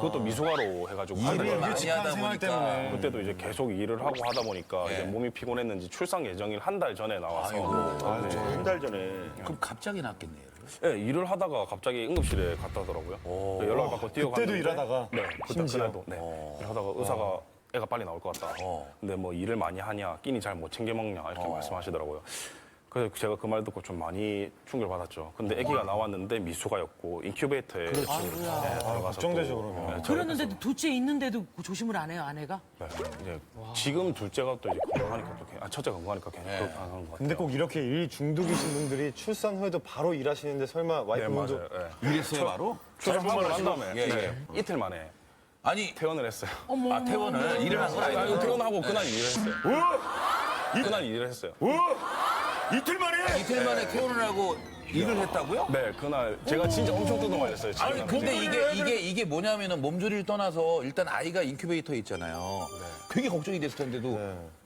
그것도 미숙아로 해가지고 일을 많이 일찍한 하다 생활 보니까 때문에. 그때도 이제 계속 일을 하고 하다 보니까 이제 몸이 피곤했는지 출산 예정일 한 달 전에 나와서 한 달 전에. 그럼 갑자기 낳겠네요. 네, 일을 하다가 갑자기 응급실에 갔다더라고요. 연락을 받고 뛰어갔는데. 그때도 일하다가? 네, 그때도. 네. 하다가 의사가 애가 빨리 나올 것 같다. 근데 뭐 일을 많이 하냐, 끼니 잘 못 챙겨 먹냐 이렇게 말씀하시더라고요. 그래서 제가 그 말 듣고 좀 많이 충격을 받았죠. 근데 아기가 나왔는데 미숙아였고 인큐베이터에 들어가서 걱정되죠, 또, 그러면. 네, 그랬는데도 둘째 있는데도 조심을 안 해요, 아내가? 네, 이제 지금 둘째가 또 이제 건강하니까 또 첫째가 건강하니까 그렇게 하는 것 같아요. 근데 꼭 이렇게 일 중독이신 분들이 출산 후에도 바로 일하시는데 설마 네, 와이프분도 맞아요. 네. 이랬어요, 바로? 출산하고 난 다음에 예, 네, 이틀 만에 아니, 퇴원을 했어요. 아, 퇴원을? 일을 한 거야? 퇴원하고 그날 일을 했어요. 그날 일을 했어요. 이틀 만에? 이틀 만에 퇴원을 하고 일을 했다고요? 네, 그날 제가 진짜 엄청 뜯어맞았어요. 아니, 근데 이게 뭐냐면은 몸조리를 떠나서 일단 아이가 인큐베이터에 있잖아요. 되게 걱정이 됐을 텐데도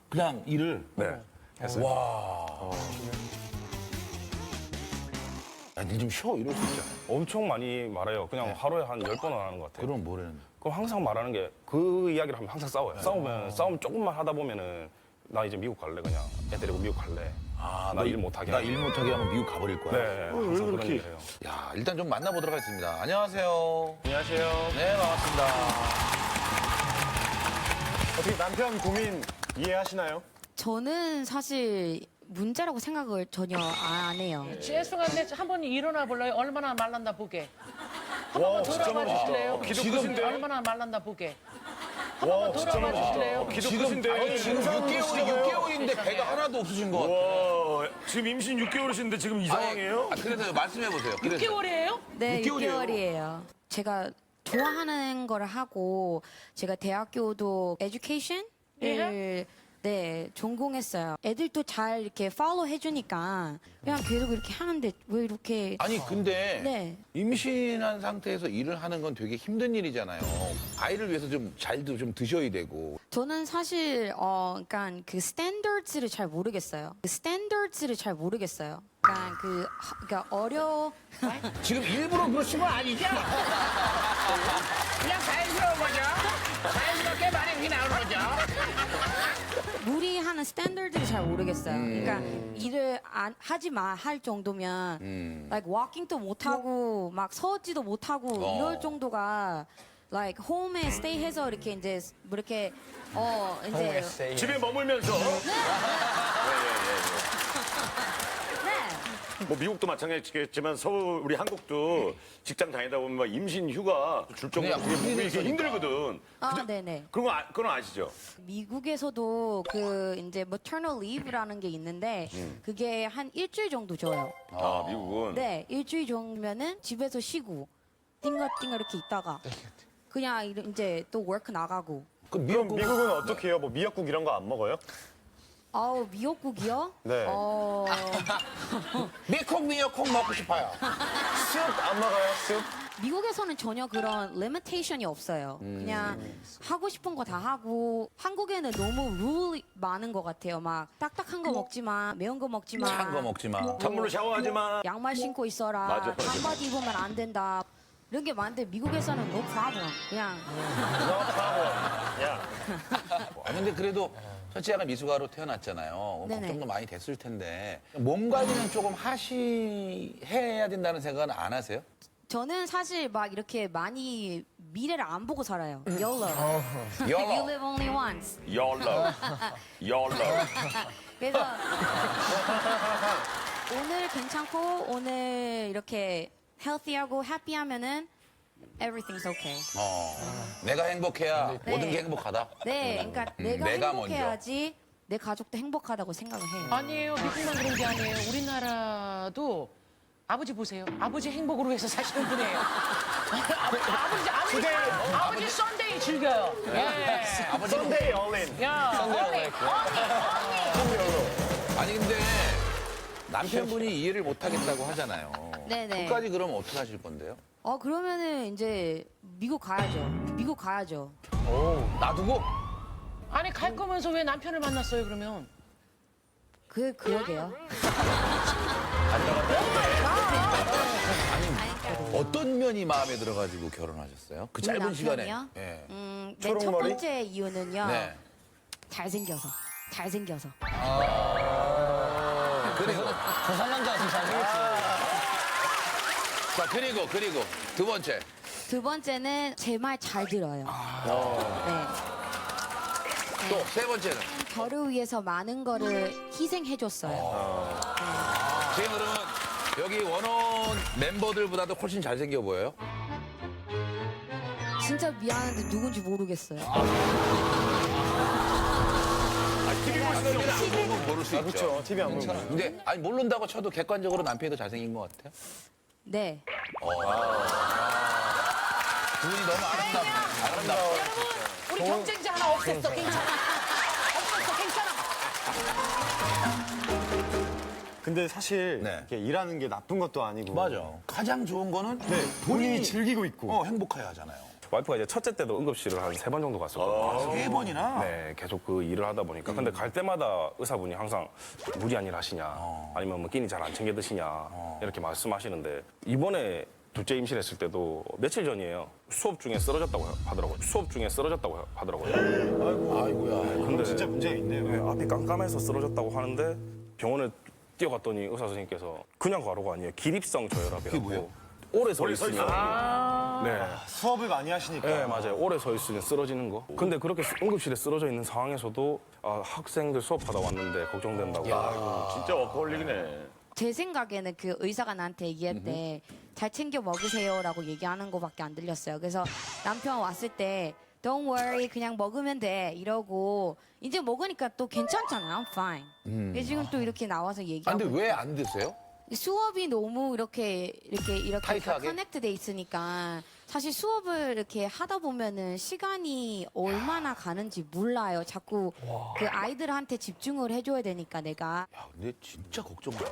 그냥 일을. 네. 했어요. 와. 야, 니 좀 쉬어 이럴 수 있잖아. 엄청 많이 말해요. 그냥 하루에 한 10번은 하는 것 같아요. 그럼 뭐라는? 그럼 항상 말하는 게 그 이야기를 하면 항상 싸워요. 싸움 조금만 하다 보면은 나 이제 미국 갈래 그냥 애 데리고 미국 갈래. 아, 나 일 못하게. 나 일 못하게 하면 미국 가버릴 거야. 네. 항상 그런 얘기를 해요. 야, 일단 좀 만나보도록 하겠습니다. 안녕하세요. 안녕하세요. 네, 반갑습니다. 어떻게 남편 고민 이해하시나요? 저는 사실 문제라고 생각을 전혀 안 해요. 죄송한데 한번 일어나 볼래요? 얼마나 말란다 보게. 한 와, 번만 진짜 돌아봐 멋있다. 주실래요? 기도 크신데? 얼마나 말란다 보게. 한 와, 번만 진짜 돌아봐 멋있다. 주실래요? 기도 지금, 크신데? 아니, 지금 6개월인데 배가 하나도 없으신 것 같아요. 와, 지금 임신 6개월이신데 지금 이 상황이에요? 그래서 말씀해보세요. 6개월이에요? 네, 6개월이에요. 6개월이에요. 제가 좋아하는 걸 하고 제가 대학교도 에듀케이션을 네, 전공했어요. 애들도 잘 이렇게 팔로우 해주니까 그냥 계속 이렇게 하는데 왜 이렇게 아니, 근데 네. 임신한 상태에서 일을 하는 건 되게 힘든 일이잖아요. 아이를 위해서 좀 잘도 좀 드셔야 되고. 저는 사실 그러니까 그 스탠더드를 잘 모르겠어요. 그러니까 그러니까 지금 일부러 그러신 건 아니죠? 그냥 자연스러운 거죠. 자연스럽게 말이 그렇게 나오는 거죠. 무리하는 스탠더드를 잘 모르겠어요. 그러니까 일을 할 정도면 like walking도 못 하고 막 서지도 못 하고 이럴 정도가 like home에 stay해서 이렇게 이제 뭐 이렇게 이제 집에 머물면서. 뭐 미국도 마찬가지겠지만 서울 우리 한국도 직장 다니다 보면 막 임신 휴가 줄 정도로 그게 몸이 이게 힘들거든. 네네. 그건 아시죠? 미국에서도 그 이제 maternal leave라는 게 있는데 그게 한 일주일 정도 줘요. 아, 미국은. 네, 일주일 정도면은 집에서 쉬고 띵가띵가 이렇게 있다가 그냥 이제 또 워크 나가고. 그럼 미국은 어떻게 해요? 뭐 미역국 이런 거 안 먹어요? 아우 미역국이요? 네. 미역국 먹고 싶어요. 쑥 안 먹어요, 쑥? 미국에서는 전혀 그런 리미테이션이 없어요. 그냥 하고 싶은 거 다 하고 한국에는 너무 룰이 많은 것 같아요. 막 딱딱한 거 먹지 마, 매운 거 먹지 마, 찬 거 먹지 마. 찬물로 샤워하지 마. 양말 신고 있어라, 맞아. 반바지 입으면 안 된다. 이런 게 많은데 미국에서는 no problem. 그냥 아니, 근데 그래도 첫째가 미숙아로 태어났잖아요. 네네. 걱정도 많이 됐을 텐데. 몸 관리는 조금 해야 된다는 생각은 안 하세요? 저는 사실 막 이렇게 많이 미래를 안 보고 살아요. YOLO. YOLO. You live only once. YOLO. 그래서 오늘 괜찮고 오늘 이렇게 healthy하고 happy하면은 everything's okay. 내가 행복해야 네. 모든 게 행복하다. 네, 그러니까 내가 행복해야지 내 가족도 행복하다고 생각을 해요. 아니에요. 미국만 그런 게 아니에요. 우리나라도 아버지 보세요. 아버지 행복으로 해서 사시는 분이에요. 아버지 썬데이 즐겨요. 예. 아버지 썬데이 얼린. 야, 언니. 아니, 근데 남편분이 이해를 못 하겠다고 하잖아요. 네네. 끝까지 그러면 어떻게 하실 건데요? 그러면은 이제 미국 가야죠. 놔두고? 아니 갈 거면서 왜 남편을 만났어요 그러면? 그러게요. 어떤 면이 마음에 들어가지고 결혼하셨어요? 그 짧은 시간에. 남편이요? 예. 내 첫 초록머리? 번째 이유는요. 네. 잘생겨서. 그래요. 저 상남자 같은 잘생겼지. 자, 그리고 두 번째. 두 번째는 제 말 잘 들어요. 네. 또 세 번째는. 저를 위해서 많은 거를 희생해줬어요. 지금 그러면 여기 원어원 멤버들보다도 훨씬 잘생겨 보여요? 진짜 미안한데 누군지 모르겠어요. TV 보시면 모를 수 있죠. 그렇죠. TV 안 보면. 근데 아니 모른다고 쳐도 객관적으로 남편이 더 잘생긴 것 같아요? 네. 두 분이 너무 아름답네. 우리 경쟁자 하나 없앴어. 괜찮아. 없었어. 괜찮아. 근데 사실 네. 이렇게 일하는 게 나쁜 것도 아니고. 맞아. 가장 좋은 거는 네, 본인이 즐기고 있고. 행복해야 하잖아요. 와이프가 이제 첫째 때도 응급실을 한 3번 정도 갔었거든요. 3번이나? 네, 계속 그 일을 하다 보니까. 근데 갈 때마다 의사분이 항상 무리한 일 하시냐, 아니면 뭐 끼니 잘 안 챙겨 드시냐, 이렇게 말씀하시는데, 이번에 둘째 임신했을 때도 며칠 전이에요. 수업 중에 쓰러졌다고 하더라고요. 아이고야. 근데 진짜 문제가 있네요. 네, 앞이 깜깜해서 쓰러졌다고 하는데 병원에 뛰어갔더니 의사 선생님께서 그냥 과로가 아니에요. 기립성 저혈압이라고. 오래 서 있으면. 네. 수업을 많이 하시니까. 네, 맞아요. 오래 서 있으면 쓰러지는 거. 근데 그렇게 응급실에 쓰러져 있는 상황에서도 학생들 수업하다 왔는데 걱정된다고. 진짜 워커홀릭이네. 제 생각에는 그 의사가 나한테 얘기할 때 잘 챙겨 먹으세요라고 얘기하는 거밖에 안 들렸어요. 그래서 남편 왔을 때 Don't worry, 그냥 먹으면 돼 이러고 이제 먹으니까 또 괜찮잖아요. I'm fine. 근데 지금 또 이렇게 나와서 얘기하고. 근데 왜 안 드세요? 수업이 너무 이렇게 타이트하게? 커넥트돼 있으니까 사실 수업을 이렇게 하다 보면은 시간이 얼마나 가는지 몰라요. 자꾸 그 아이들한테 집중을 해줘야 되니까 내가. 야, 근데 진짜 걱정 많아.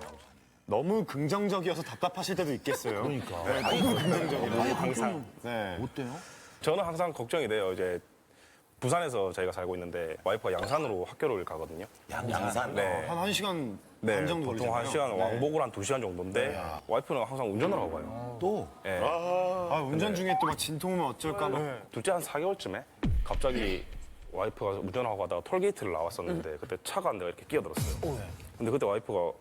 너무 긍정적이어서 답답하실 때도 있겠어요. 그러니까. 네, 너무 긍정적이라. 항상. 네. 어때요? 저는 항상 걱정이 돼요. 이제 부산에서 저희가 살고 있는데 와이프가 양산으로 학교를 가거든요. 양산? 네. 한 1시간 네, 반 정도 보통 걸리잖아요. 1시간, 왕복으로 한 2시간 정도인데 와이프는 항상 운전을 하고 가요. 또? 네. 아, 운전 중에 또 막 진통 오면 어쩔까 봐. 둘째 한 4개월쯤에 갑자기 와이프가 운전하고 가다가 톨게이트를 나왔었는데 그때 차가 내가 이렇게 끼어들었어요. 근데 그때 와이프가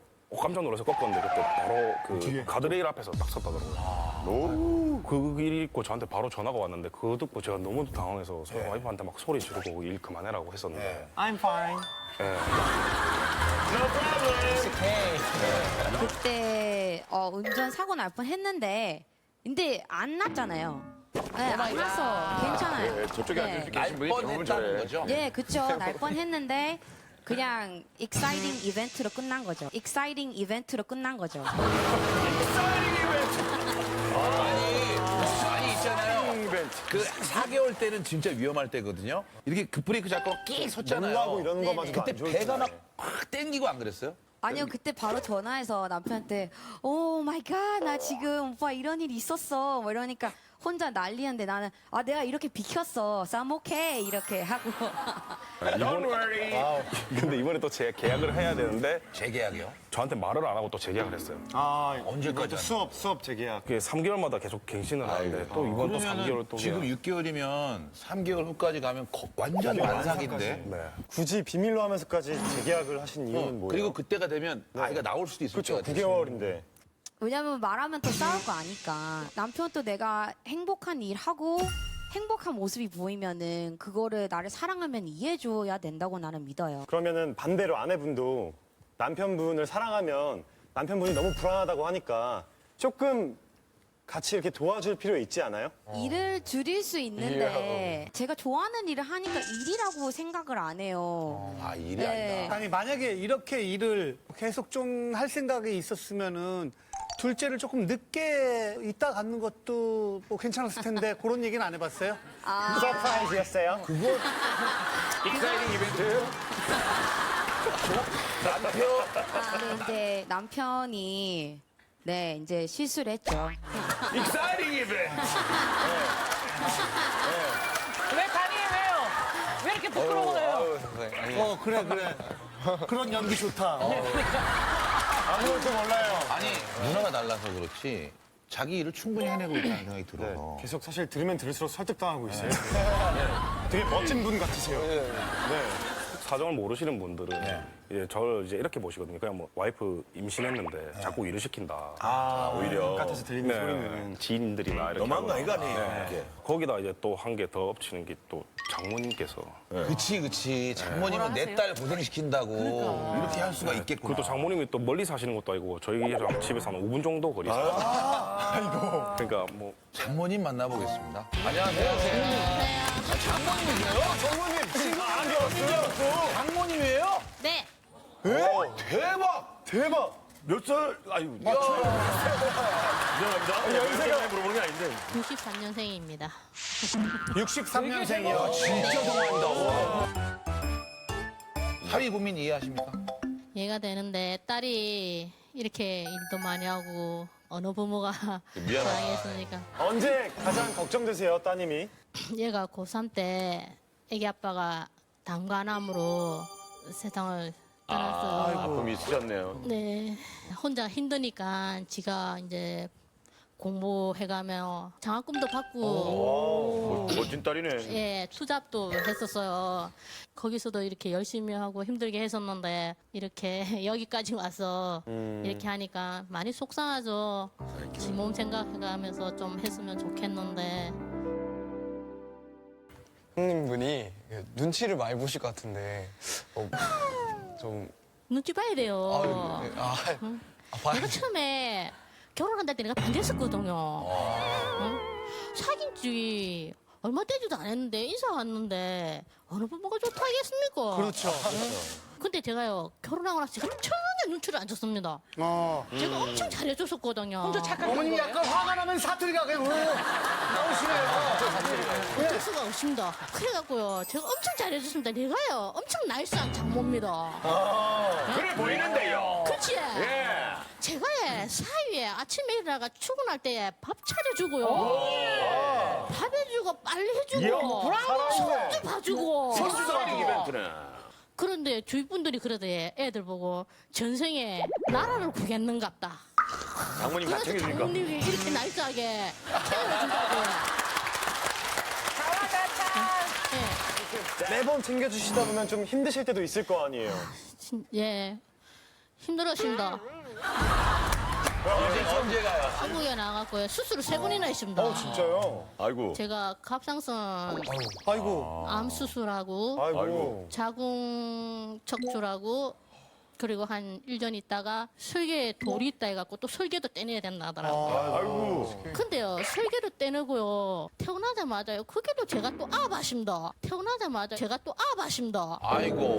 깜짝 놀라서 꺾었는데 그때 바로 그 가드레일 앞에서 딱 섰다더라고요. 그 일 있고 저한테 바로 전화가 왔는데 그거 듣고 제가 너무 당황해서 와이프한테 막 소리 지르고 일 그만해라고 했었는데 I'm fine. 그때 운전 사고 날 뻔했는데 근데 안 났잖아요. 네, 안 났어. 괜찮아요. 저쪽에 네. 앉아 계신 분이 경험을 뻔했다는 잘해. 거죠? 네, 그쵸. 날 뻔했는데 그냥 익사이팅 이벤트로 끝난 거죠. 익사이팅 이벤트로 끝난 거죠. 아니 있잖아요. 그 4개월 때는 진짜 위험할 때거든요. 이렇게 급브레이크 잡고 끼 섰잖아요. 놀라고 이러는 것마저도 그때 안 좋을 배가 줄 막 땡기고 안 그랬어요? 아니요, 그때 바로 전화해서 남편한테 오 마이 갓, 나 지금 오빠 이런 일이 있었어. 뭐 이러니까 혼자 난리였는데 나는 내가 이렇게 비켰어. So I'm okay. 이렇게 하고. Don't worry. 근데 이번에 또 계약을 해야 되는데 재계약이요? 저한테 말을 안 하고 또 재계약을 했어요. 아, 언제까지 수업 재계약. 그게 3개월마다 계속 갱신을 하는데 또 이번 또 3개월 또 지금 6개월이면 3개월 후까지 가면 완전 만삭인데. 네. 굳이 비밀로 하면서까지 재계약을 하신 이유는 뭐예요? 그리고 그때가 되면 아이가 나올 수도 있을 그렇죠. 때가 9개월인데. 왜냐면 말하면 또 싸울 거 아니까. 남편도 내가 행복한 일 하고 행복한 모습이 보이면은 그거를 나를 사랑하면 이해해줘야 된다고 나는 믿어요. 그러면은 반대로 아내분도 남편분을 사랑하면 남편분이 너무 불안하다고 하니까 조금 같이 이렇게 도와줄 필요 있지 않아요? 일을 줄일 수 있는데 제가 좋아하는 일을 하니까 일이라고 생각을 안 해요. 아, 일이 네. 아니다. 아니 만약에 이렇게 일을 계속 좀 할 생각이 있었으면은 둘째를 조금 늦게 있다 갖는 것도 뭐 괜찮았을 텐데 그런 얘기는 안 해봤어요? 서프라이즈였어요. 그거 익사이팅 이벤트? 근데 남편이 네 이제 실수를 했죠. 익사이팅 이벤트. 왜 다니에요? 왜 이렇게 부끄러워요? 그래. 그런 연기 좋다. 아무것도 몰라요. 아니 문화가 달라서 그렇지 자기 일을 충분히 해내고 있다는 생각이 들어서. 계속 사실 들으면 들을수록 설득당하고 있어요. 되게 멋진 분 같으세요. 사정을 모르시는 분들은 이제 저를 이제 이렇게 보시거든요. 그냥 뭐 와이프 임신했는데 자꾸 일을 시킨다. 오히려. 바깥에서 들리는 소리는. 지인들이나 이렇게. 너무한 하고. 거 아이가, 네. 이렇게. 거기다 이제 또 한 개 더 엎치는 게 또 장모님께서. 그치. 장모님은 내 딸 고생시킨다고 이렇게 할 수가 있겠구나. 그리고 또 장모님이 또 멀리 사시는 것도 아니고 저희랑 집에서 한 5분 정도 거리 있어요. 아이고. 그러니까 뭐 장모님 만나보겠습니다. 안녕하세요. 장모님이세요? 장모님 지금 안 들었어요? 장모님이에요? 네. 대박! 대박. 몇 살? 아유. 미안합니다. 연세가 물어보는 게 아닌데. 94년생입니다. 63년생이요. 진짜 동안이다. 사위 고민 이해하십니까? 얘가 되는데 딸이 이렇게 일도 많이 하고 어느 부모가 고생했으니까 언제 가장 걱정되세요, 따님이? 얘가 고3 때 애기 아빠가 당관암으로 세상을 떠났어요. 아픔이 있으셨네요. 네, 혼자 힘드니까 지가 이제 공부해가며 장학금도 받고 멋진 딸이네. 예, 투잡도 했었어요. 거기서도 이렇게 열심히 하고 힘들게 했었는데 이렇게 여기까지 와서 이렇게 하니까 많이 속상하죠. 지 몸 생각해가면서 좀 했으면 좋겠는데. 형님분이 눈치를 많이 보실 것 같은데 좀 눈치 봐야 돼요. 내가 처음에 결혼한다 때 내가 반대했었거든요. 응? 사귄 지 얼마 되지도 않았는데 인사 왔는데 어느 부모가 좋다 하겠습니까? 그렇죠. 근데 제가요 결혼하고 나서 제가 전혀 눈치를 안 줬습니다. 제가 엄청 잘해줬었거든요. 혼자 착각한 어머님 거예요? 약간 화가 나면 사투리가 그냥 나오시네요. 어쩔 수가 없습니다. 그래갖고요 제가 엄청 잘해줬습니다. 내가요 엄청 나이스한 장모입니다. 그래 보이는데요. 그렇지? 예. 제가 사위에 아침에 일어나가 출근할 때 밥 차려주고요. 밥 해주고 빨래 해주고 손주 봐주고. 손주도 아니기 멘트네. 그런데 주위 분들이 그러대 애들 보고 전생에 나라를 구했는갑다. 장모님 다 그래서 챙겨주니까. 장모님이 이렇게 나이스하게 챙겨준다고. 매번 챙겨주시다 보면 좀 힘드실 때도 있을 거 아니에요. 예, 힘들었습니다. 언제가요? 한국에 나갔고요. 수술을 3번이나 했습니다. 진짜요? 아이고. 제가 갑상선 아이고. 암 수술하고 아이고. 자궁 척추라고 그리고 한 1년 있다가 설계에 돌이 있다 해갖고 또 설계도 떼내야 된다 하더라고요. 아이고. 근데요 설계도 떼내고요 태어나자마자요 그게도 제가 또 아바십니다. 태어나자마자 제가 또 아바십니다. 아이고.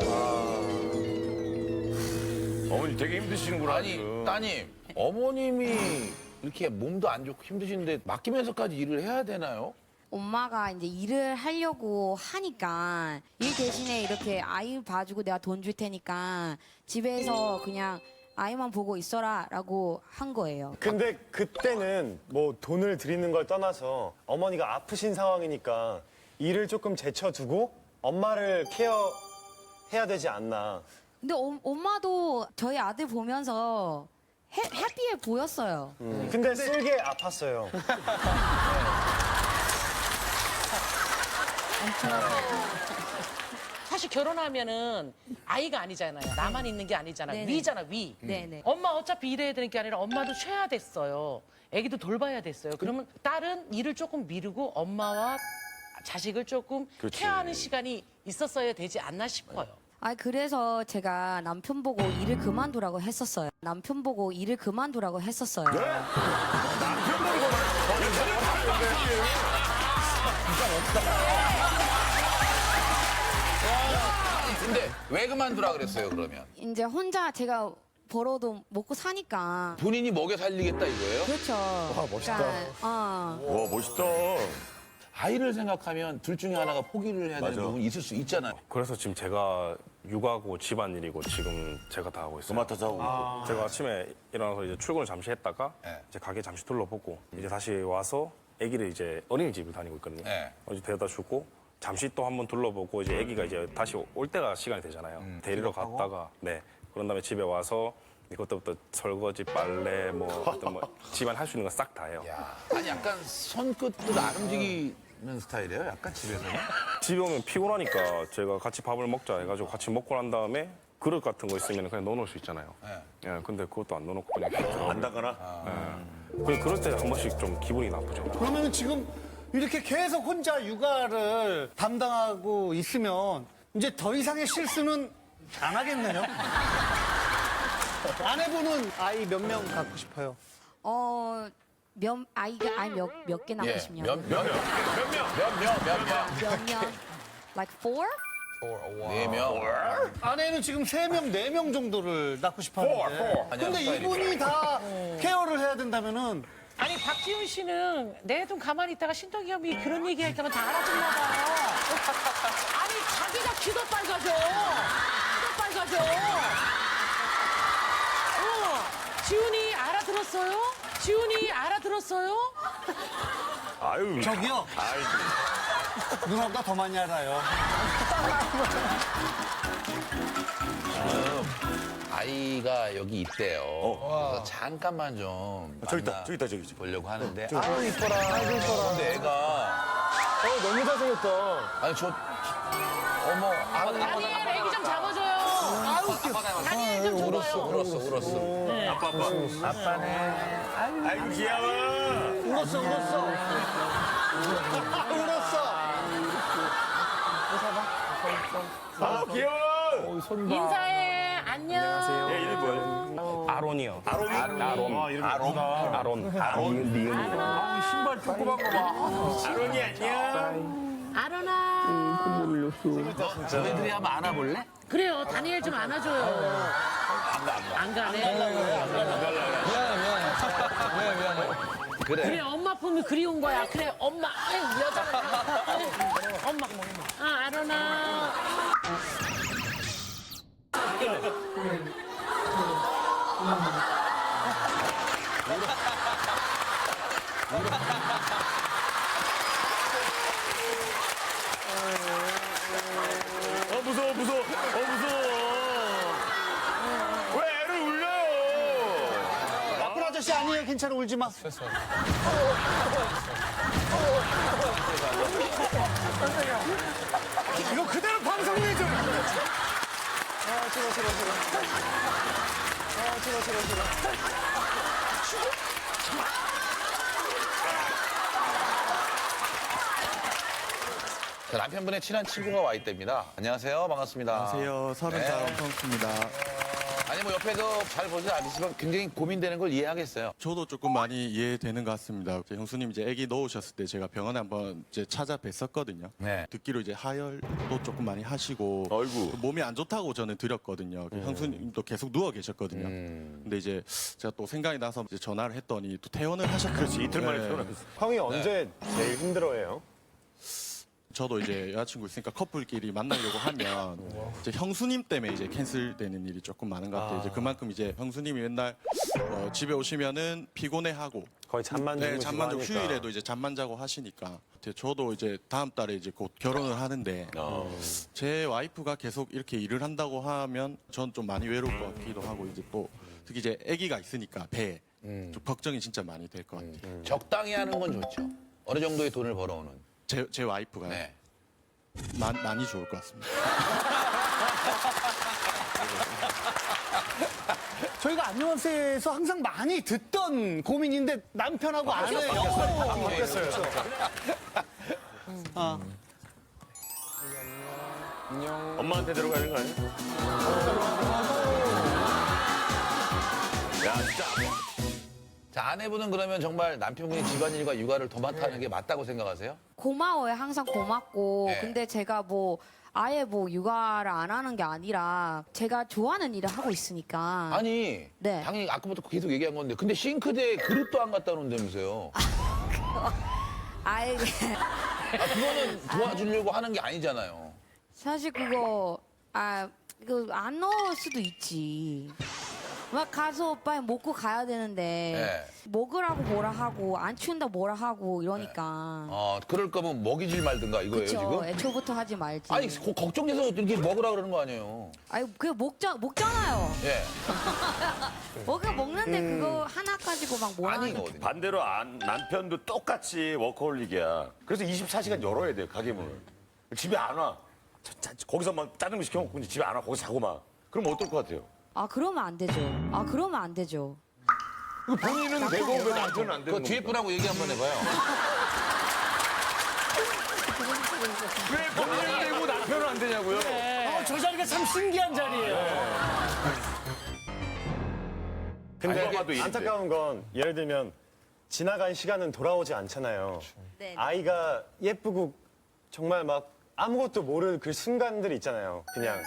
어머니 되게 힘드시는구나. 아니, 지금. 따님, 어머님이 이렇게 몸도 안 좋고 힘드신데 맡기면서까지 일을 해야 되나요? 엄마가 이제 일을 하려고 하니까 일 대신에 이렇게 아이 봐주고 내가 돈 줄 테니까 집에서 그냥 아이만 보고 있어라라고 한 거예요. 근데 그때는 뭐 돈을 드리는 걸 떠나서 어머니가 아프신 상황이니까 일을 조금 제쳐두고 엄마를 케어해야 되지 않나. 근데 엄마도 저희 아들 보면서 해피해 보였어요. 근데 쓸게 아팠어요. 사실 결혼하면은 아이가 아니잖아요. 나만 있는 게 아니잖아. 네네. 위잖아, 위. 네네. 엄마 어차피 일해야 되는 게 아니라 엄마도 쉬어야 됐어요. 애기도 돌봐야 됐어요. 그러면 딸은 일을 조금 미루고 엄마와 자식을 조금 그렇지. 케어하는 시간이 있었어야 되지 않나 싶어요. 아 그래서 제가 남편 보고 일을 그만두라고 했었어요. 남편 보고 일을 그만두라고 했었어요. 남편 보고 근데 왜 그만두라 그랬어요, 그러면? 이제 혼자 제가 벌어도 먹고 사니까. 본인이 먹여 살리겠다 이거예요? 그렇죠. 와 멋있다. 와 멋있다. 아이를 생각하면 둘 중에 하나가 포기를 해야 되는 맞아. 부분이 있을 수 있잖아요. 그래서 지금 제가 육아고 집안일이고 지금 제가 다 하고 있어요. 맡아서 하고. 제가 아침에 일어나서 이제 출근을 잠시 했다가 네. 이제 가게 잠시 둘러보고 이제 다시 와서 아기를 이제 어린이집을 다니고 있거든요. 네. 이제 데려다 주고 잠시 또 한번 둘러보고 이제 아기가 이제 다시 올 때가 시간이 되잖아요. 데리러 갔다가 네 그런 다음에 집에 와서 이것부터 설거지, 빨래, 뭐 어떤 뭐 집안 할 수 있는 거 싹 다 해요. 아니 약간 손끝도 안 움직이는 스타일이에요? 약간 집에서는? 집에 오면 피곤하니까 제가 같이 밥을 먹자 해가지고 같이 먹고 난 다음에 그릇 같은 거 있으면 그냥 넣어놓을 수 있잖아요. 예, 근데 그것도 안 넣어놓고 그냥 계속 안 닦아나? 예. 그럴 때 한 번씩 좀 기분이 나쁘죠. 그러면 지금 이렇게 계속 혼자 육아를 담당하고 있으면 이제 더 이상의 실수는 안 하겠네요. 아내분은 아이 몇 명 갖고 싶어요? 아이 몇 개 낳고 예. 싶냐고. 몇 명? 몇 명? Like 4? 4명. 아내는 지금 3명, 4명 정도를 낳고 싶어 하는데. 근데 이분이 다 케어를 해야 된다면은 아니 박지훈 씨는 내 돈 가만히 있다가 신동이 형이 그런 얘기할 때만 다 알아듣나 봐요. 아니 자기가 귀도 빨가져. 귀도 빨가져. 지훈이 알아들었어요? 지훈이 알아들었어요? 아유. 저기요. 아이고. 누나보다 더 많이 알아요. 아이가 여기 있대요. 그래서 잠깐만 좀 저기 있다, 만나 저기 있다, 저기. 보려고 하는데. 아유, 이뻐라. 아이고, 이뻐라. 근데 애가 너무 잘생겼다. 아니 저 어머 다니엘 애기 좀 잡아줘요. 다니엘 좀 줘봐요. 울었어. 아빠. 아이고, 귀여워. 울었어. 아, 귀여워. 인사해. 안녕. 얘 이름 뭐야? 아론이요. 아론. 신발 조그만 거 봐. 아론이 안녕. 아론아. 너희들이 한번 안아볼래? 그래요. 다니엘 좀 안아줘요. 안 가네. 미안해. 그래 엄마 품이 그리운 거야. 그래 엄마. 아유 여자가. 엄마. 아 아론아. 무서워. 왜 애를 울려요? 나쁜 아저씨 아니에요. 괜찮아. 울지 마. 이거 그대로 방송내죠. 자, 남편분의 친한 친구가 와 있답니다. 안녕하세요. 반갑습니다. 안녕하세요. 30살 엄성수입니다. 아니 뭐 옆에서 잘 보지 않으시지만 굉장히 고민되는 걸 이해하겠어요. 저도 조금 많이 이해되는 것 같습니다. 이제 형수님 이제 아기 넣으셨을 때 제가 병원에 한번 이제 찾아뵀었거든요. 네. 듣기로 이제 하혈도 조금 많이 하시고 아이고. 몸이 안 좋다고 저는 드렸거든요. 형수님도 계속 누워 계셨거든요. 근데 이제 제가 또 생각이 나서 이제 전화를 했더니 또 퇴원을 하셨거든요. 그렇지, 이틀 만에 네. 태어났어. 형이 언제 제일 힘들어해요? 저도 이제 여자친구 있으니까 커플끼리 만나려고 하면 이제 형수님 때문에 이제 캔슬되는 일이 조금 많은 것 같아요. 이제 그만큼 이제 형수님이 맨날 집에 오시면은 피곤해하고 거의 잠만 네, 주무시고 잠만 자고 하니까. 휴일에도 이제 잠만 자고 하시니까 이제 저도 이제 다음 달에 이제 곧 결혼을 하는데 제 와이프가 계속 이렇게 일을 한다고 하면 전 좀 많이 외로울 것 같기도 하고 이제 또 특히 이제 아기가 있으니까 배에 좀 걱정이 진짜 많이 될 것 같아요. 적당히 하는 건 좋죠. 어느 정도의 돈을 벌어오는. 제 와이프가요? 네. 많이 좋을 것 같습니다. 저희가 안녕하세요에서 항상 많이 듣던 고민인데 남편하고 아내 역할이 바뀌었어요. 엄마한테 데려가는 거 아니야? 야, 진짜. 자, 아내분은 그러면 정말 남편분이 집안일과 육아를 도맡아하는 게 맞다고 생각하세요? 고마워요. 항상 고맙고. 네. 근데 제가 뭐 아예 뭐 육아를 안 하는 게 아니라 제가 좋아하는 일을 하고 있으니까. 아니, 네. 당연히 아까부터 계속 얘기한 건데 근데 싱크대에 그릇도 안 갖다 놓는다면서요. 아예 그거는 도와주려고 하는 게 아니잖아요. 사실 그거 이거 안 넣을 수도 있지. 막 가서 빨리 먹고 가야 되는데 먹으라고 뭐라 하고 안 치운다 뭐라 하고 이러니까. 그럴 거면 먹이질 말든가 이거예요, 그쵸. 지금? 애초부터 하지 말지. 아니, 걱정돼서 이렇게 먹으라 그러는 거 아니에요? 아니 그게 먹잖아요. 예. 먹는데 그거 하나 가지고 막 뭐라 하는 거. 반대로 남편도 똑같이 워커홀릭이야. 그래서 24시간 열어야 돼요, 가게문을. 집에 안 와. 거기서 막 짜장면 시켜 먹고 이제 집에 안 와. 거기서 자고 막. 그럼 어떨 것 같아요? 아 그러면 안 되죠. 아 그러면 안 되죠. 본인은 되고 왜 남편은 안 되는 그 뒤에 분하고 얘기 한번 해봐요. 왜 본인은 되고 남편은 안 되냐고요? 저 자리가 참 신기한 자리예요. 근데 아니, 봐도 일인데. 안타까운 건 예를 들면 지나간 시간은 돌아오지 않잖아요. 네. 아이가 예쁘고 정말 막 아무것도 모를 그 순간들이 있잖아요. 그냥.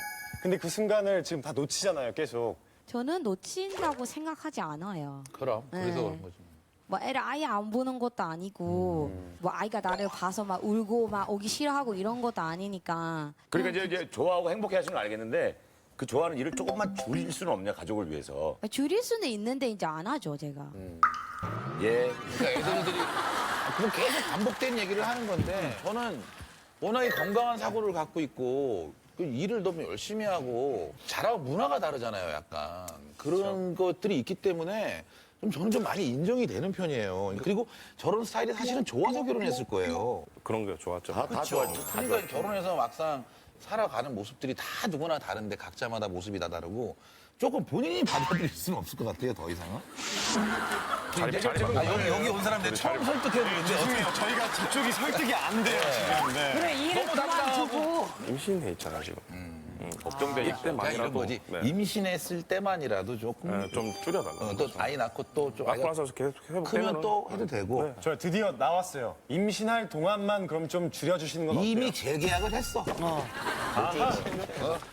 근데 그 순간을 지금 다 놓치잖아요, 계속. 저는 놓친다고 생각하지 않아요. 그럼 그래서 네. 그런 거지. 뭐 애를 아예 안 보는 것도 아니고 뭐 아이가 나를 봐서 막 울고 막 오기 싫어하고 이런 것도 아니니까. 그러니까 이제 좋아하고 행복해 하시는 건 알겠는데 그 좋아하는 일을 조금만 줄일 수는 없냐, 가족을 위해서. 줄일 수는 있는데 이제 안 하죠 제가. 예. 그러니까 애들이 그럼 계속 반복된 얘기를 하는 건데 저는 워낙에 건강한 사고를 갖고 있고 그 일을 너무 열심히 하고 잘하고 문화가 다르잖아요, 약간. 그런 것들이 있기 때문에 저는 좀 많이 인정이 되는 편이에요. 그리고 저런 스타일이 사실은 좋아서 결혼했을 거예요. 그런 게 좋았죠. 다 좋았죠. 그러니까 결혼해서 막상 살아가는 모습들이 다 누구나 다른데 각자마다 모습이 다 다르고 조금 본인이 받아들일 수는 없을 것 같아요, 더 이상은. 여기 온 사람들 처음 설득해보는데 죄송해요. 저희가 저쪽이 설득이 안 돼요, 지금. 네. 그래 일을 그만두고 임신해 있잖아 지금. 걱정되니까. 이런 이때만이라도 거지. 네. 임신했을 때만이라도 조금 좀 줄여달라. 또 아이 낳고 또좀 낳고 나서 계속 크면 해보면 또 해도 되고. 저 드디어 나왔어요. 임신할 동안만 그럼 좀 줄여주시는 건 어때요? 이미 재계약을 했어.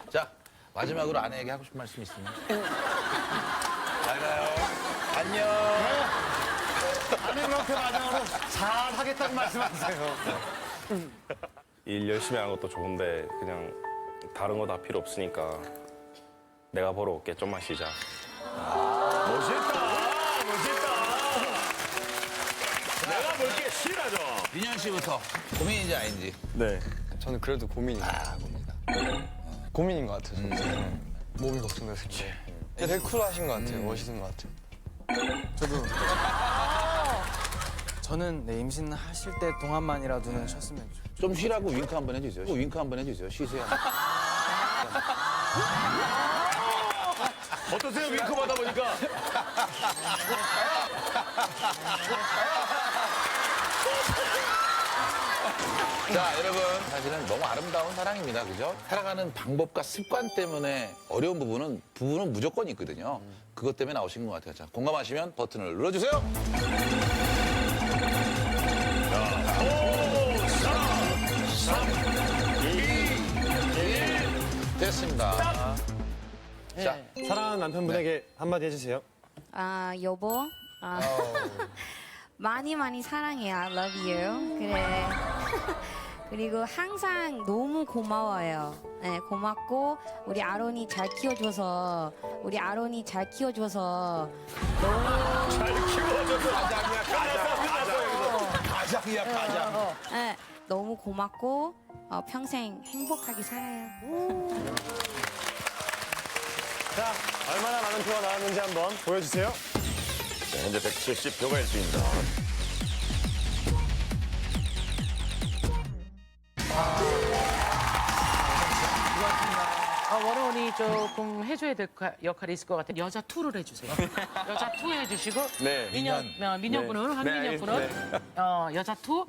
자, 마지막으로 아내에게 하고 싶은 말씀 있으면. 잘 가요. 안녕. 아내분한테 마지막으로 잘 하겠다고 말씀하세요. 일 열심히 하는 것도 좋은데 그냥 다른 거 다 필요 없으니까 내가 벌어올게. 좀만 쉬자. 멋있다. 내가 볼게 싫어져. 민현 씨부터 고민인지 아닌지. 네. 저는 그래도 고민인 것 같아요. 고민인 것 같아요. 저는. 몸이 걱정돼서. 되게 쿨하신 것 같아요. 멋있는 것 같아요. 저는 네, 임신하실 때 동안만이라도는 쉬었으면 좋겠어요. 좀 쉬라고 윙크 한번 해주세요. 윙크 한번 해주세요. 쉬세요. 어떠세요? 윙크 받아보니까. 자, 여러분. 사실은 너무 아름다운 사랑입니다. 그죠? 살아가는 방법과 습관 때문에 어려운 부분은 무조건 있거든요. 그것 때문에 나오신 것 같아요. 자, 공감하시면 버튼을 눌러주세요. 5, 4, 3, 2, 1. 됐습니다. 자, 사랑하는 남편분에게 한마디 해주세요. 아 여보. 많이 사랑해. I love you. 그래. 그리고 항상 너무 고마워요. 네, 고맙고 우리 아론이 잘 키워줘서 너무 잘 키워줘서. 가장이야, 가장. 네, 너무 고맙고 평생 행복하게 살아요. 자, 얼마나 많은 표가 나왔는지 한번 보여주세요. 네, 현재 170표가 1등입니다. 원어원이 조금 해줘야 될 역할이 있을 것 같아요. 여자 투를 해주세요. 여자 투 해주시고 네. 민현군은 황민현군은 여자 투.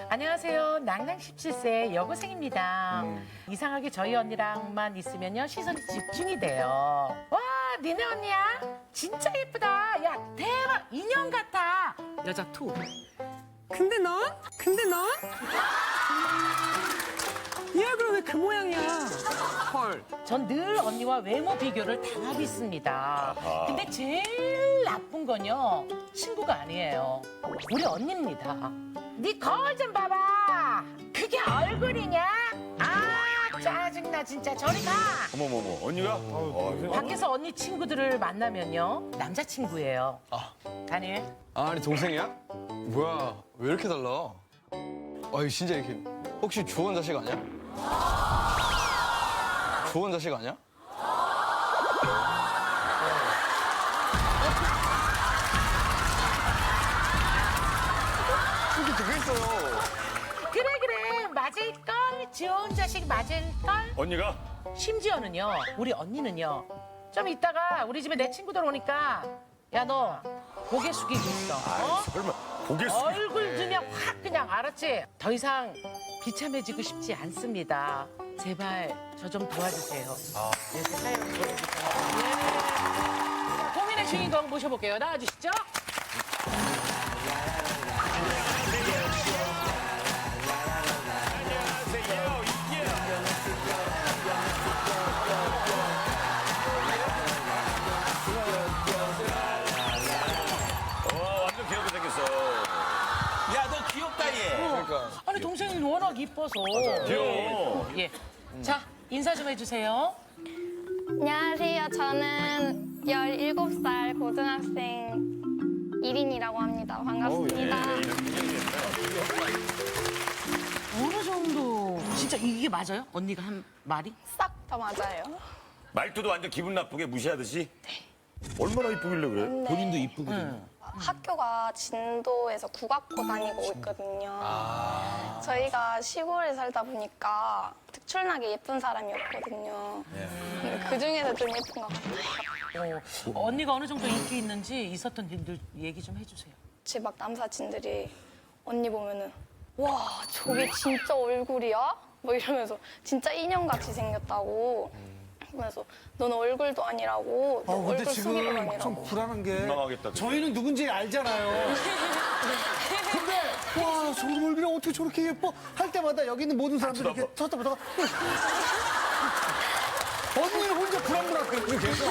안녕하세요. 낭낭 17세 여고생입니다. 이상하게 저희 언니랑만 있으면요 시선이 집중이 돼요. 와 니네 언니야? 진짜 예쁘다. 야 대박 인형 같아. 여자 투. 근데 넌? 얘 그럼 왜 그 모양이야? 헐. 전 늘 언니와 외모 비교를 당하고 있습니다. 근데 제일 나쁜 건요. 친구가 아니에요. 우리 언니입니다. 네 거울 좀 봐봐. 그게 얼굴이냐? 아 짜증나 진짜. 저리 가. 어머머머, 언니가? 밖에서 언니 친구들을 만나면요. 남자친구예요. 다니엘. 아니 동생이야? 뭐야 왜 이렇게 달라? 아니 진짜 이렇게 혹시 주원 자식 아니야? 주원 자식 아니야? 그래 맞을걸 좋은 자식 맞을걸? 언니가? 심지어는요, 우리 언니는요, 좀 이따가 우리 집에 내 친구들 오니까, 야, 너 고개 숙이고 있어. 어? 설마 고개 숙이고. 얼굴 들면 확 그냥 알았지? 더 이상 비참해지고 싶지 않습니다. 제발 저 좀 도와주세요. 네, 제 사연 좀 보여주세요. 네. 고민의 주인공 모셔볼게요. 나와주시죠. 완전 귀엽게 생겼어. 야, 너 귀엽다, 얘. 아니 동생이 워낙 이뻐서. 귀여워. 예. 자 인사 좀 해주세요. 안녕하세요. 저는 17살 고등학생 이린이라고 합니다. 반갑습니다. 어느 정도 진짜 이게 맞아요? 언니가 한 말이? 싹 다 맞아요. 말투도 완전 기분 나쁘게 무시하듯이? 얼마나 이쁘길래 그래? 근데 본인도 이쁘거든요. 학교가 진도에서 국악고 다니고 있거든요. 저희가 시골에 살다 보니까 특출나게 예쁜 사람이었거든요. 근데 그 중에서 좀 예쁜 것 같아요. 언니가 어느 정도 인기 있는지 있었던 일들 얘기 좀 해주세요. 제 막 남사친들이 언니 보면은 와 저게 진짜 얼굴이야? 뭐 이러면서 진짜 인형같이 생겼다고. 그래서 넌 얼굴도 아니라고, 너 근데 얼굴 숙이고 지금 다니라고. 좀 불안한 게 민망하겠다, 진짜. 저희는 누군지 알잖아요. 근데 와, 저 얼굴이 어떻게 저렇게 예뻐? 할 때마다 여기 있는 모든 사람들이 이렇게 쳐다보다가 언니는 혼자 불안불안거리고 계속.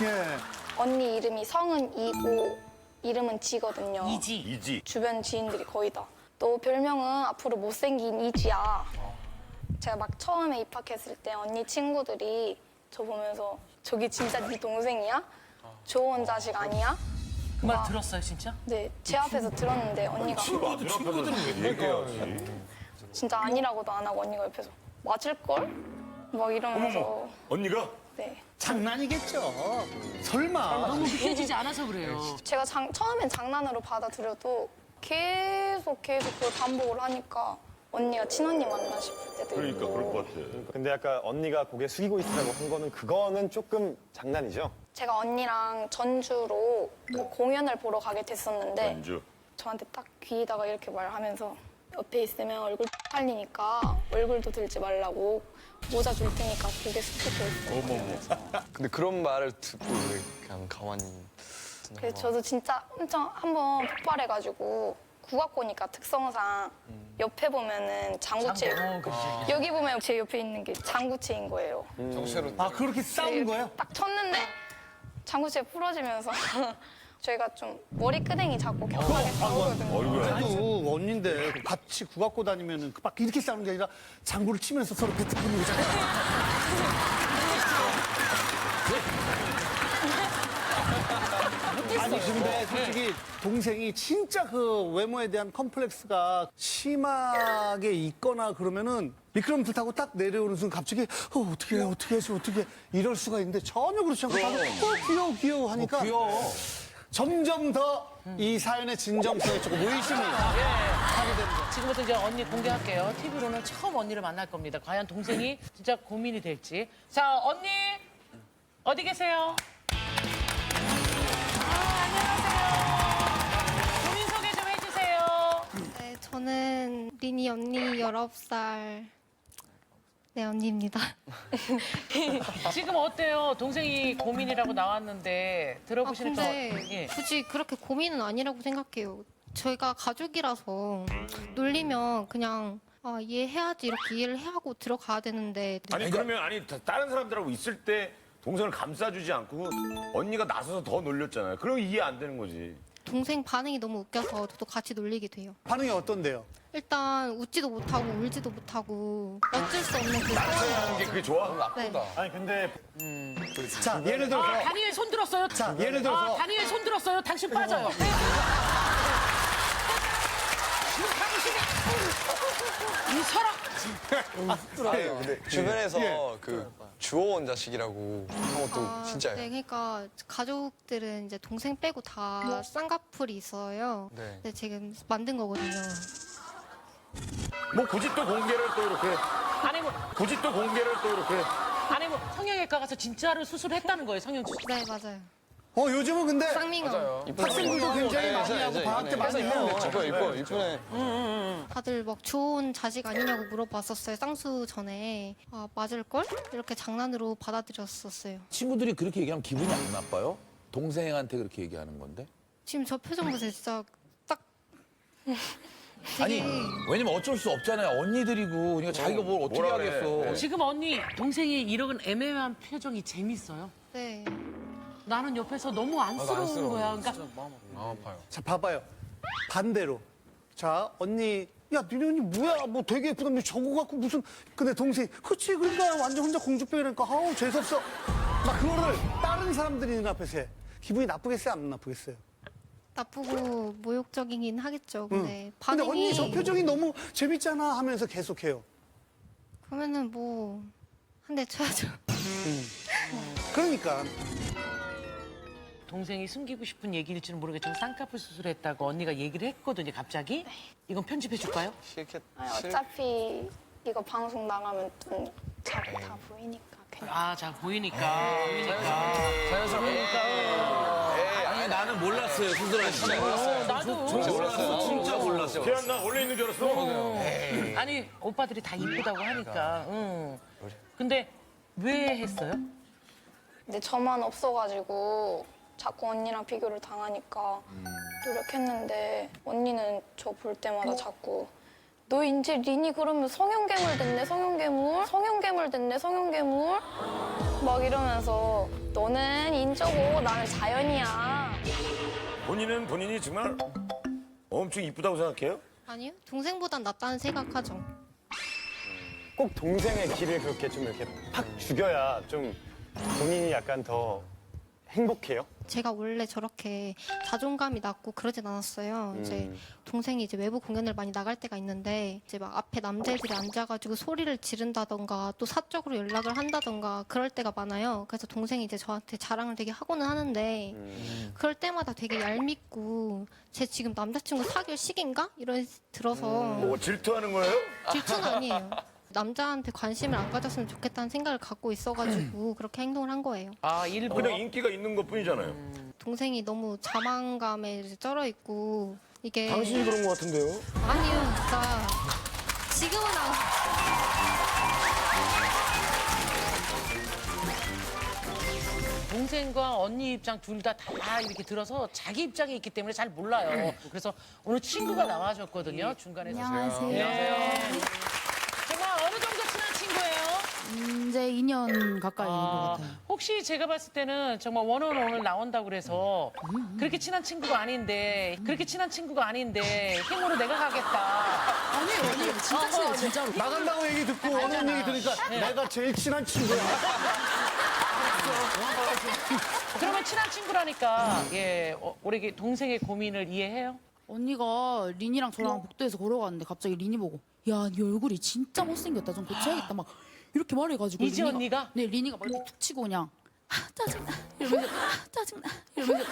예. 언니 이름이 성은 이고 이름은 지거든요. 이지. 주변 지인들이 거의 다. 너 별명은 앞으로 못생긴 이지야. 제가 막 처음에 입학했을 때 언니 친구들이 저 보면서 저기 진짜 네 동생이야? 좋은 자식 아니야? 그 말 들었어요 진짜? 네, 제 앞에서 들었는데 언니가 친구들은 왜 얘기해야지. 진짜 아니라고도 안 하고 언니가 옆에서 맞을걸? 막 이러면서 언니가? 네. 장난이겠죠. 설마. 너무 믿겨지지 않아서 그래요. 제가 처음엔 장난으로 받아들여도 계속 그걸 반복을 하니까 언니가 친언니 만나 싶을 때도 그러니까 있고. 그럴 것 같아. 근데 아까 언니가 고개 숙이고 있으라고 한 거는 그거는 조금 장난이죠? 제가 언니랑 전주로 그 공연을 보러 가게 됐었는데 전주. 저한테 딱 귀에다가 이렇게 말하면서 옆에 있으면 얼굴 팔리니까 얼굴도 들지 말라고 모자 줄 테니까 고개 숙이고 있어. 근데 그런 말을 듣고 왜 그냥 가만히 그래서 저도 진짜 엄청 한번 폭발해가지고 국악고니까 특성상 옆에 보면은 장구채 여기 보면 제 옆에 있는 게 장구채인 거예요. 아, 그렇게 싸운 거예요? 딱 쳤는데 장구채 부러지면서 저희가 좀 머리끄댕이 잡고 격하게 싸우거든요. 그래도 언니인데 같이 국악고 다니면은 막 이렇게 싸우는 게 아니라 장구를 치면서 서로 배트 부는 거잖아요. 아니 근데 솔직히 동생이 진짜 그 외모에 대한 컴플렉스가 심하게 있거나 그러면은 미끄럼틀 타고 딱 내려오는 순간 갑자기 어떻게 해야지 어떻게 이럴 수가 있는데 전혀 그렇지 않고 다들 귀여워 하니까 점점 더 이 사연의 진정성에 조금 의심이 하게 되는 거예요. 지금부터 이제 언니 공개할게요. TV로는 처음 언니를 만날 겁니다. 과연 동생이 진짜 고민이 될지. 자, 언니 어디 계세요? 안녕하세요. 본인 소개 좀 해주세요. 네, 저는 리니 언니 19살 네 언니입니다. 지금 어때요? 동생이 고민이라고 나왔는데 들어보시니까 근데 예. 굳이 그렇게 고민은 아니라고 생각해요. 저희가 가족이라서 놀리면 그냥 이해해야지 이렇게 이해를 하고 들어가야 되는데 아니 그러면 다른 사람들하고 있을 때 동생을 감싸주지 않고 언니가 나서서 더 놀렸잖아요. 그럼 이해 안 되는 거지. 동생 반응이 너무 웃겨서 저도 같이 놀리게 돼요. 반응이 어떤데요? 일단 웃지도 못하고 울지도 못하고 어쩔 수 없는 그 하는 게 그게 좋아? 네. 아니 근데 자 예를 들어서 다니엘 손 들었어요. 자 예를 들어서 다니엘 손 들었어요. 당신 빠져요. 지금 당신이 이 설악. 근데 주변에서 그 주워온 자식이라고 한 것도 진짜예요. 네, 그러니까 가족들은 이제 동생 빼고 다 쌍꺼풀이 있어요. 네. 근데 지금 만든 거거든요. 뭐 굳이 또 공개를 또 이렇게 아니 뭐 굳이 또 공개를 또 이렇게 아니 뭐 성형외과 가서 진짜로 수술했다는 거예요, 성형 수술. 네, 맞아요. 요즘은 근데 쌍미가. 학생들도 굉장히 많이 하고 방학 때 많이 해요. 이쁘네. 다들 막 좋은 자식 아니냐고 물어봤었어요. 쌍수 전에. 아, 맞을걸? 이렇게 장난으로 받아들였었어요. 친구들이 그렇게 얘기하면 기분이 안 나빠요? 동생한테 그렇게 얘기하는 건데? 지금 저 표정 보세요. 진짜 딱. 아니, 왜냐면 어쩔 수 없잖아요. 언니들이고. 그러니까 자기가 뭘 어떻게 뭐라 그래. 하겠어. 네. 지금 언니 동생이 이런 애매한 표정이 재밌어요. 네. 나는 옆에서 너무 안쓰러운 거야. 그러니까 아파요. 자, 봐봐요. 반대로. 자, 언니, 야, 니네 언니 뭐야? 뭐 되게 예쁘다며 저거 갖고 무슨. 근데 동생이, 그치, 그러니까 완전 혼자 공주병이라니까. 아우, 재수없어. 막 그거를 다른 사람들이 있는 앞에서 해. 기분이 나쁘겠어요? 안 나쁘겠어요? 나쁘고 모욕적이긴 하겠죠. 근데 근데 반응이. 언니 저 표정이 너무 재밌잖아 하면서 계속해요. 그러면은 뭐. 한 대 쳐야죠. 그러니까. 동생이 숨기고 싶은 얘기일지는 모르겠지만 쌍꺼풀 수술했다고 언니가 얘기를 했거든요, 갑자기. 이건 편집해 줄까요? 아니, 어차피 이거 방송 나가면 좀 자꾸 다 보이니까 그냥. 아, 자, 보이니까. 아니, 나는 몰랐어요, 수술한 씨. 나도. 진짜 몰랐어요. 태연 나 원래 있는 줄 알았어. 아니, 오빠들이 다 이쁘다고 하니까. 응. 근데 왜 했어요? 근데 저만 없어가지고 자꾸 언니랑 비교를 당하니까 노력했는데 언니는 저 볼 때마다 자꾸 너 이제 린이 그러면 성형괴물 됐네, 성형괴물? 성형괴물 됐네, 성형괴물? 막 이러면서 너는 인조고 나는 자연이야. 본인은 본인이 정말 엄청 이쁘다고 생각해요? 아니요. 동생보단 낫다는 생각하죠. 꼭 동생의 길을 그렇게 좀 이렇게 팍 죽여야 좀 본인이 약간 더 행복해요? 제가 원래 저렇게 자존감이 낮고 그러진 않았어요. 이제 동생이 이제 외부 공연을 많이 나갈 때가 있는데 이제 막 앞에 남자애들이 앉아가지고 소리를 지른다던가 또 사적으로 연락을 한다던가 그럴 때가 많아요. 그래서 동생이 이제 저한테 자랑을 되게 하고는 하는데 그럴 때마다 되게 얄밉고 쟤 지금 남자친구 사귈 시기인가? 이런 들어서 뭐 질투하는 거예요? 질투는 아니에요. 남자한테 관심을 안 가졌으면 좋겠다는 생각을 갖고 있어가지고 그렇게 행동을 한 거예요. 아, 일부러? 그냥 인기가 있는 것 뿐이잖아요. 동생이 너무 자만감에 이제 쩔어 있고 이게 당신이 그런 것 같은데요? 아니요, 진짜 지금은 동생과 언니 입장 둘 다 이렇게 들어서 자기 입장에 있기 때문에 잘 몰라요. 그래서 오늘 친구가 나와줬거든요, 중간에서. 안녕하세요. 네. 정말 어느 정도 친한 친구예요? 이제 2년 가까이 된 것 같아요. 혹시 제가 봤을 때는 정말 원어는 오늘 나온다고 그래서 그렇게 친한 친구가 아닌데 힘으로 내가 가겠다. 아니에요. 진짜 친해요, 진짜로. 나간다고 얘기 듣고 원하는 얘기 들으니까 내가 제일 친한 친구야. 그러면 친한 친구라니까 우리 동생의 고민을 이해해요? 언니가 린이랑 저랑 복도에서 걸어가는데 갑자기 린이 보고 야, 네 얼굴이 진짜 못생겼다. 좀 고쳐야겠다. 막 이렇게 말해가지고 이제 언니가? 네, 린이가 막 이렇게 툭 치고 그냥 짜증나 이러면서 짜증나 이러면서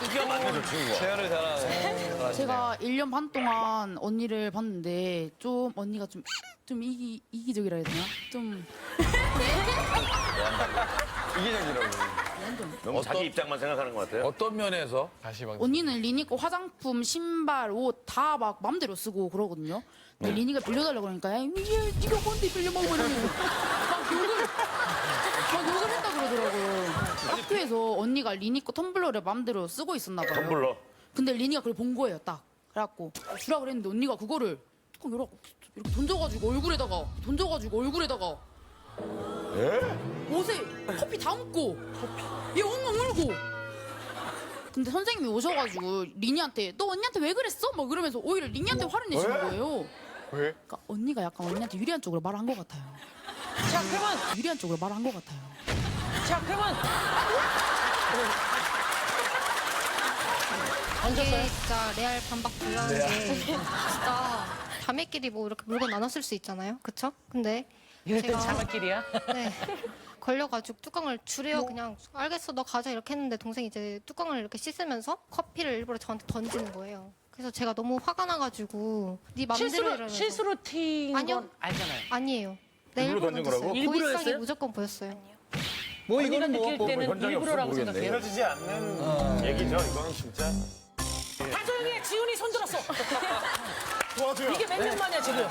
기가 막혀, 저 친구가. 제어를 잘하네. 제가 1년 반 동안 언니를 봤는데 좀 언니가 좀 이기적이라 해야 되나? 좀 이기적이라고. 너무 자기 입장만 생각하는 것 같아요. 어떤 면에서? 다시 막. 언니는 리니 거 화장품, 신발, 옷 다 막 맘대로 쓰고 그러거든요. 근데 리니가 빌려달라고 그러니까 야, 니가 뭔데 빌려먹어 이러면서 막 욕을 했다 그러더라고요. 학교에서 언니가 리니 거 텀블러를 맘대로 쓰고 있었나 봐요. 텀블러. 근데 리니가 그걸 본 거예요, 딱. 그래갖고 주라 그랬는데 언니가 그거를 툭 이렇게 던져가지고 얼굴에다가 옷에 커피 다 묻고 얘 엉엉 울고. 근데 선생님이 오셔가지고 리니한테 너 언니한테 왜 그랬어? 막 이러면서 오히려 리니한테 화를 내시는 거예요. 왜? 그러니까 언니가 약간 언니한테 유리한 쪽으로 말을 한 것 같아요. 자, 그러면 유리한 쪽으로 말을 한 것 같아요. 자, 그러면 이게 진짜 레알 반박 불가는 게 진짜 자매끼리 뭐 이렇게 물건 나눴을 수 있잖아요. 그쵸? 근데 이랬던 자매끼리야? 네. 걸려가지고 뚜껑을 주래요. 그냥 알겠어 너 가자 이렇게 했는데 동생이 이제 뚜껑을 이렇게 씻으면서 커피를 일부러 저한테 던지는 거예요. 그래서 제가 너무 화가 나가지고 네 맘대로 이러면서. 실수로 튄 아니요. 건 알잖아요. 아니에요. 네, 일부러 일부러 던진 거라고? 던졌어요. 일부러 고의성이 했어요? 무조건 보였어요. 뭐 언니가 이거는 느낄 때는 현장이 일부러라고 없어서 모르겠네. 생각해요. 이어지지 않는 얘기죠. 이거는 진짜. 다 조용히 해. 지훈이 손 들었어. 이게 몇 년 만이야 지금.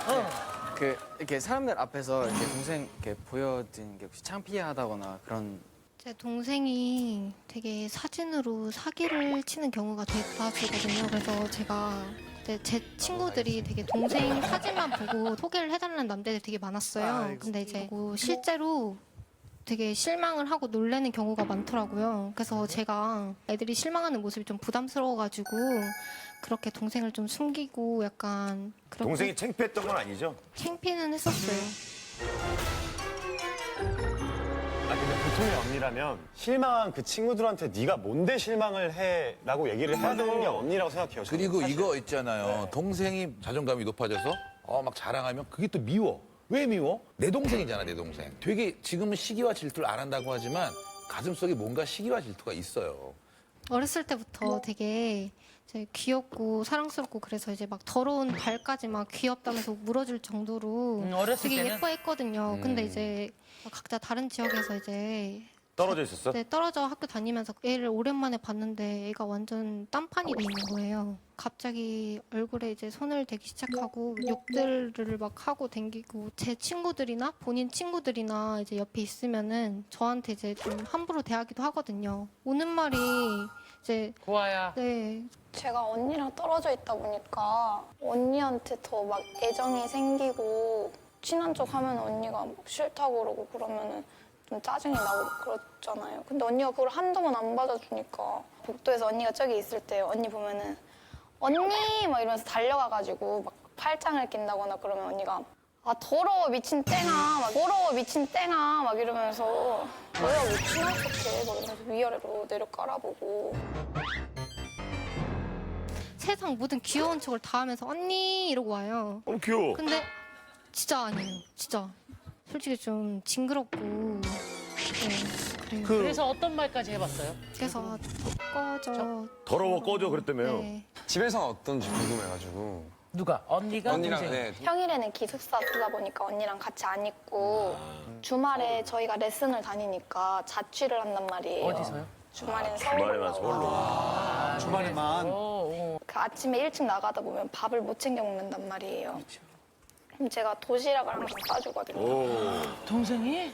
그 이렇게 사람들 앞에서 이렇게 동생 이렇게 보여드리는 게 혹시 창피하다거나 그런 제 동생이 되게 사진으로 사기를 치는 경우가 되게 많았거든요. 그래서 제가 그때 제 친구들이 되게 동생 사진만 보고 소개를 해달라는 남자들이 되게 많았어요. 근데 이제 뭐 실제로 되게 실망을 하고 놀래는 경우가 많더라고요. 그래서 제가 애들이 실망하는 모습이 좀 부담스러워가지고 그렇게 동생을 좀 숨기고 약간 그렇게 동생이 창피했던 건 아니죠? 창피는 했었어요. 아 근데 보통의 언니라면 실망한 그 친구들한테 네가 뭔데 실망을 해라고 얘기를 해야 되는 게 언니라고 생각해요. 저는. 그리고 사실. 이거 있잖아요. 동생이 자존감이 높아져서 막 자랑하면 그게 또 미워. 왜 미워? 내 동생이잖아, 내 동생. 되게 지금은 시기와 질투를 안 한다고 하지만 가슴속에 뭔가 시기와 질투가 있어요. 어렸을 때부터 되게 이제 귀엽고 사랑스럽고 그래서 이제 막 더러운 발까지 막 귀엽다면서 물어줄 정도로 어렸을 되게 때는? 예뻐했거든요. 근데 이제 각자 다른 지역에서 이제 떨어져 있었어? 네, 떨어져 학교 다니면서 애를 오랜만에 봤는데 애가 완전 딴판이 돼 있는 거예요. 갑자기 얼굴에 이제 손을 대기 시작하고 욕들을 막 하고 댕기고 제 친구들이나 본인 친구들이나 이제 옆에 있으면은 저한테 이제 좀 함부로 대하기도 하거든요. 오는 말이 이제 고아야. 네. 제가 언니랑 떨어져 있다 보니까 언니한테 더 막 애정이 생기고 친한 척 하면 언니가 막 싫다고 그러고 그러면은 좀 짜증이 나고 그렇잖아요. 근데 언니가 그걸 한두 번 안 받아주니까 복도에서 언니가 저기 있을 때 언니 보면은 언니 막 이러면서 달려가가지고 막 팔짱을 낀다거나 그러면 언니가 아 더러워 미친 땡아 막 더러워 미친 땡아 막 이러면서 너야 왜 친한 척해 그러면서 위아래로 내려 깔아보고 세상 모든 귀여운 척을 다 하면서 언니 이러고 와요. 귀여워. 근데 진짜 아니에요. 진짜. 솔직히 좀 징그럽고. 네, 그래요. 그래서 어떤 말까지 해봤어요? 그래서 꺼져. 더러워 꺼져 그랬다며요. 네. 집에서는 어떤지 궁금해가지고. 누가? 언니가? 언니랑 동생? 네. 평일에는 기숙사 쓰다 보니까 언니랑 같이 안 있고 주말에 저희가 레슨을 다니니까 자취를 한단 말이에요. 어디서요? 주말엔 주말에만 서울로 서울로. 나오고 주말에만. 그 아침에 일찍 나가다 보면 밥을 못 챙겨 먹는단 말이에요. 그럼 제가 도시락을 항상 싸주거든요. 동생이?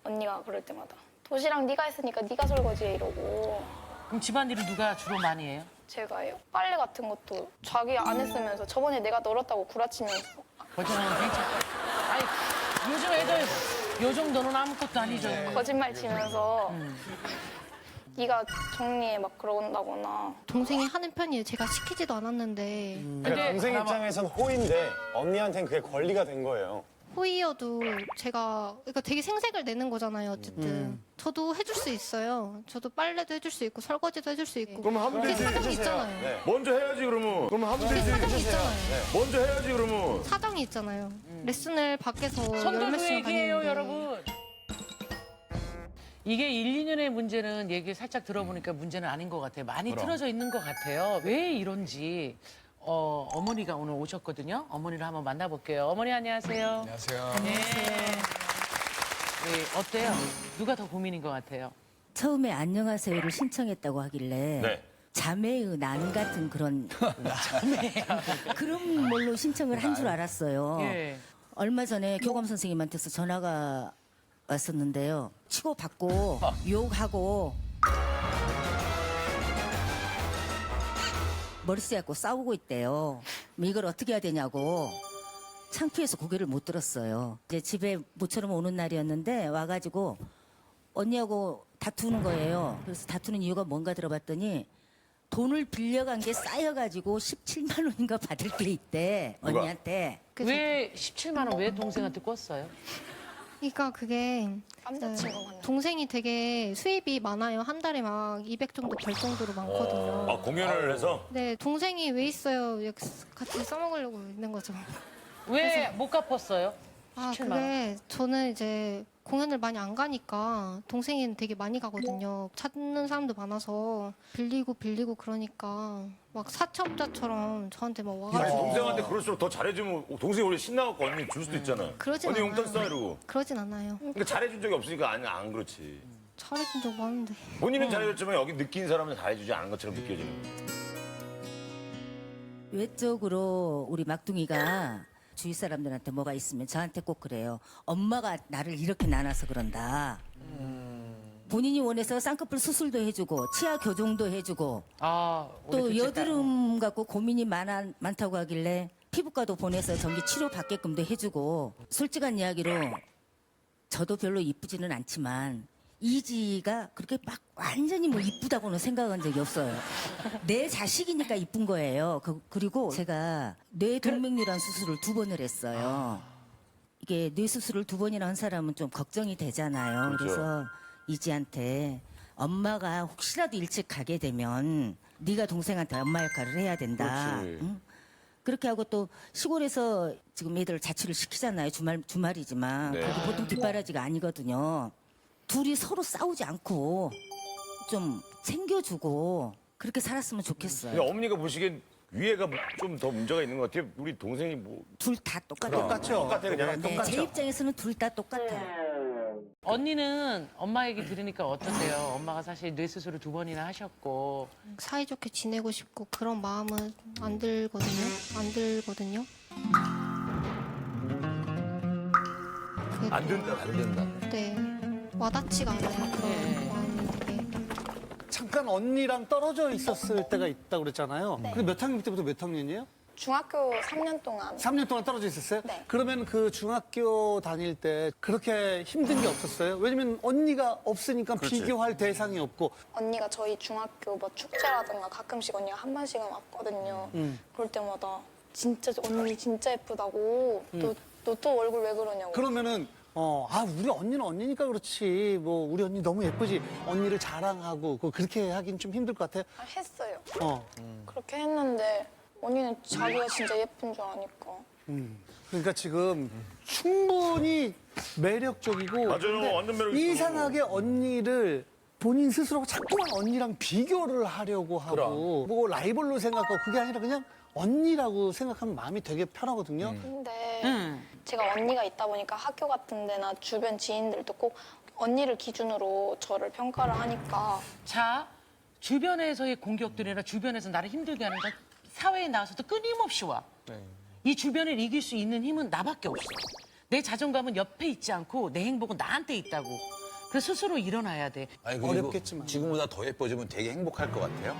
언니가 그럴 때마다 도시락 네가 했으니까 네가 설거지해 이러고 그럼 집안일을 누가 주로 많이 해요? 제가요. 빨래 같은 것도 자기 안 했으면서 저번에 내가 널었다고 구라치면서 거짓말은 괜찮아. 아니 요즘 애들 요 정도는 아무것도 아니죠. 거짓말 치면서 네가 정리해 막 그런다거나 동생이 하는 편이에요. 제가 시키지도 않았는데. 그러니까 동생 입장에선 호인데 언니한테는 그게 권리가 된 거예요. 호의여도 제가 그러니까 되게 생색을 내는 거잖아요. 어쨌든 저도 해줄 수 있어요. 저도 빨래도 해줄 수 있고 설거지도 해줄 수 있고. 그럼 하면 그게 되지. 사정이 있잖아요. 네. 먼저 해야지 그러면. 그럼 하면 그게 되지. 사정이 있잖아요. 먼저 해야지 그러면. 사정이 있잖아요. 레슨을 밖에서 선도 열 몇 시간 얘기해요, 다니는데. 여러분. 이게 1, 2년의 문제는 얘기 살짝 들어보니까 문제는 아닌 것 같아요. 많이 그럼. 틀어져 있는 것 같아요. 왜 이런지. 어머니가 오늘 오셨거든요. 어머니를 한번 만나볼게요. 어머니 안녕하세요. 안녕하세요. 네. 네, 어때요? 누가 더 고민인 것 같아요? 처음에 안녕하세요를 신청했다고 하길래 네. 자매의 난 같은 그런 그런 걸로 신청을 한 줄 알았어요. 예. 얼마 전에 교감 선생님한테서 전화가 왔었는데요. 치고 받고 욕하고 머리띠 갖고 싸우고 있대요. 이걸 어떻게 해야 되냐고 창피해서 고개를 못 들었어요. 이제 집에 모처럼 오는 날이었는데 와가지고 언니하고 다투는 거예요. 그래서 다투는 이유가 뭔가 들어봤더니 돈을 빌려간 게 쌓여가지고 17만 원인가 받을 게 있대 누가? 언니한테. 왜 17만 원 왜 동생한테 꿨어요? 그러니까 그게 남자친구가 동생이 되게 수입이 많아요. 한 달에 막 200 정도 벌 정도로 많거든요. 아 공연을 해서? 네, 동생이 왜 있어요? 여기 같이 써먹으려고 있는 거죠. 왜 못 갚았어요? 아, 17만 원. 그게 저는 이제 공연을 많이 안 가니까 동생이는 되게 많이 가거든요. 찾는 사람도 많아서 빌리고 그러니까 막 사채업자처럼 저한테 막 아니, 와가지고 동생한테 그럴수록 더 잘해주면 동생이 원래 신나갖고 언니 줄 수도 있잖아. 그러진 언니 용돈 않아요. 써 이러고. 그러진 않아요. 그러니까 잘해준 적이 없으니까 안 그렇지. 잘해준 적 많은데. 본인은 잘해줬지만 여기 느낀 사람은 잘해주지 않은 것처럼 느껴지는 거야. 외적으로 우리 막둥이가 주위 사람들한테 뭐가 있으면 저한테 꼭 그래요. 엄마가 나를 이렇게 나눠서 그런다. 본인이 원해서 쌍꺼풀 수술도 해주고 치아 교정도 해주고 또 여드름 갖고 고민이 많다고 하길래 피부과도 보내서 정기 치료 받게끔도 해주고 솔직한 이야기로 저도 별로 이쁘지는 않지만 이지가 그렇게 막 완전히 뭐 이쁘다고는 생각한 적이 없어요. 내 자식이니까 이쁜 거예요. 그리고 제가 뇌동맥류란 수술을 2번을 했어요. 이게 뇌 수술을 2번이나 한 사람은 좀 걱정이 되잖아요. 그렇죠. 그래서 이지한테 엄마가 혹시라도 일찍 가게 되면 네가 동생한테 엄마 역할을 해야 된다. 그렇지. 응? 그렇게 하고 또 시골에서 지금 애들 자취를 시키잖아요. 주말이지만 네. 그게 보통 뒷바라지가 아니거든요. 둘이 서로 싸우지 않고 좀 챙겨주고 그렇게 살았으면 좋겠어요. 근데 어머니가 보시기엔 위에가 좀 더 문제가 있는 것 같아요. 우리 동생이 뭐. 둘 다 똑같아요. 똑같아, 그냥. 네, 똑같죠. 제 입장에서는 둘 다 똑같아요. 언니는 엄마 얘기 들으니까 어떠세요? 엄마가 사실 뇌수술을 2번이나 하셨고. 사이좋게 지내고 싶고 그런 마음은 안 들거든요. 안 들거든요. 안 된다. 네. 와닿지가 않아요. 그런 마음이 되게. 잠깐 언니랑 떨어져 있었을 때가 있다고 그랬잖아요. 네. 근데 몇 학년 때부터 몇 학년이에요? 중학교 3년 동안 3년 동안 떨어져 있었어요? 네. 그러면 그 중학교 다닐 때 그렇게 힘든 게 없었어요? 왜냐면 언니가 없으니까 그렇지. 비교할 대상이 없고. 언니가 저희 중학교 뭐 축제라든가 가끔씩 언니가 한 번씩은 왔거든요. 그럴 때마다 진짜 언니 진짜 예쁘다고 너 또 얼굴 왜 그러냐고. 그러면은 우리 언니는 언니니까 그렇지. 뭐 우리 언니 너무 예쁘지. 언니를 자랑하고 그렇게 하긴 좀 힘들 것 같아요. 했어요. 어. 그렇게 했는데 언니는 자기가 진짜 예쁜 줄 아니까. 그러니까 지금 충분히 매력적이고 맞아요. 근데 완전 매력있어. 이상하게 언니를 본인 스스로 자꾸만 언니랑 비교를 하려고 하고 뭐 라이벌로 생각하고 그게 아니라 그냥 언니라고 생각하면 마음이 되게 편하거든요. 근데 제가 언니가 있다 보니까 학교 같은 데나 주변 지인들도 꼭 언니를 기준으로 저를 평가를 하니까 자, 주변에서의 공격들이나 주변에서 나를 힘들게 하는 건 사회에 나와서도 끊임없이 와. 이 주변을 이길 수 있는 힘은 나밖에 없어. 내 자존감은 옆에 있지 않고 내 행복은 나한테 있다고. 그래서 스스로 일어나야 돼. 아니, 그리고 지금보다 더 예뻐지면 되게 행복할 것 같아요?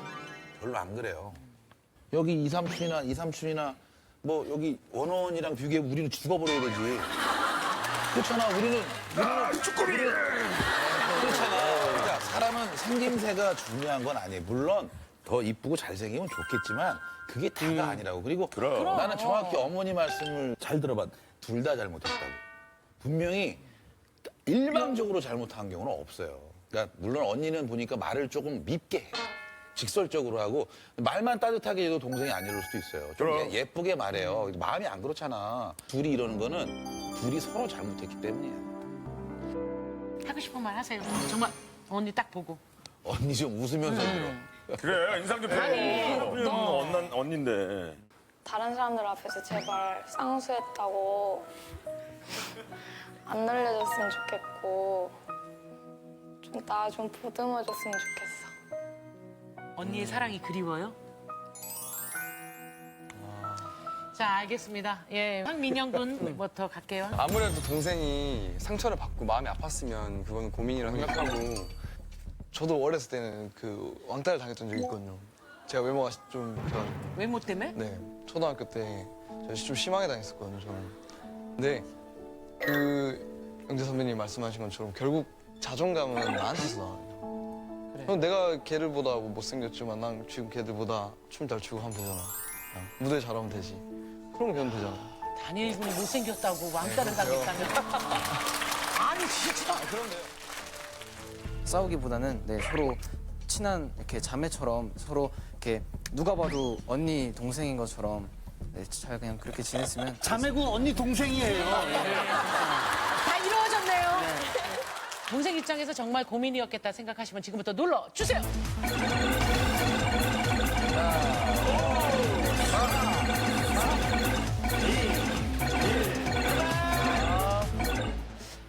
별로 안 그래요. 여기 이삼촌이나 뭐 여기 원원이랑 비교해 우리는 죽어버려야 되지. 그렇잖아. 우리는 쭈꾸미. 그렇잖아. 그러니까 사람은 생김새가 중요한 건 아니에요. 물론 더 이쁘고 잘생기면 좋겠지만 그게 다가 아니라고. 그리고 나는 정확히 어머니 말씀을 잘 들어봐. 둘 다 잘못했다고. 분명히 일방적으로 잘못한 경우는 없어요. 그러니까 물론 언니는 보니까 말을 조금 밉게 해. 직설적으로 하고 말만 따뜻하게 해도 동생이 안 이럴 수도 있어요. 좀 예쁘게 말해요. 마음이 안 그렇잖아. 둘이 이러는 거는 둘이 서로 잘못했기 때문이에요. 하고 싶은 말 하세요. 정말 언니 딱 보고. 언니 좀 웃으면서 들어. 그래, 인상 좀 아니, 펴. 언니인데. 다른 사람들 앞에서 제발 쌍수했다고 안 놀려줬으면 좋겠고 나 좀 보듬어줬으면 좋겠어. 언니의 사랑이 그리워요? 자, 알겠습니다. 예, 황민영 군부터 갈게요. 아무래도 동생이 상처를 받고 마음이 아팠으면 그건 고민이라 생각하고 저도 어렸을 때는 그 왕따를 당했던 적이 있거든요. 제가 외모가 좀 그런 외모 때문에? 네, 초등학교 때 제가 좀 심하게 당했었거든요, 저는. 근데 그 영재 선배님 말씀하신 것처럼 결국 자존감은 나한테서 나와요. 그럼 내가 걔들보다 못생겼지만 난 지금 걔들보다 춤 잘 추고 하면 되잖아. 그냥 무대 잘하면 되지. 그러면 걔는 되잖아. 다니엘 군이 못생겼다고 왕따를 당했다면. 아니, 진짜. 그런데요. 싸우기보다는 네, 서로 친한 이렇게 자매처럼 서로 이렇게 누가 봐도 언니 동생인 것처럼 네, 잘 그냥 그렇게 지냈으면 자매고 언니 동생이에요. 다 이루어졌네요. 동생 입장에서 정말 고민이었겠다 생각하시면 지금부터 눌러주세요.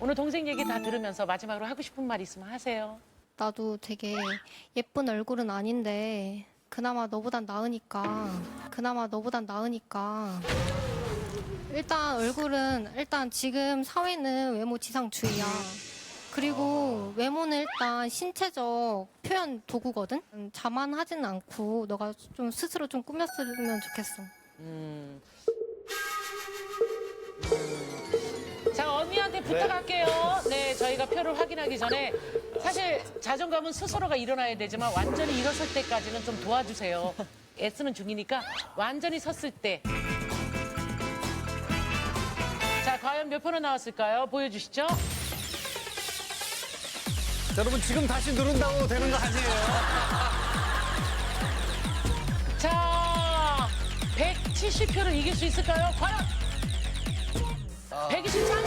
오늘 동생 얘기 다 들으면서 마지막으로 하고 싶은 말 있으면 하세요. 나도 되게 예쁜 얼굴은 아닌데 그나마 너보단 나으니까 일단 얼굴은 일단 지금 사회는 외모 지상주의야. 그리고 외모는 일단 신체적 표현 도구거든. 자만하지는 않고 너가 좀 스스로 좀 꾸몄으면 좋겠어. 자, 언니한테 부탁할게요. 네, 저희가 표를 확인하기 전에 사실 자존감은 스스로가 일어나야 되지만 완전히 일어설 때까지는 좀 도와주세요. 애쓰는 중이니까 완전히 섰을 때. 자, 과연 몇 표나 나왔을까요? 보여주시죠. 여러분 지금 다시 누른다고 되는 거 아니에요? 자, 170표를 이길 수 있을까요? 과연 123표.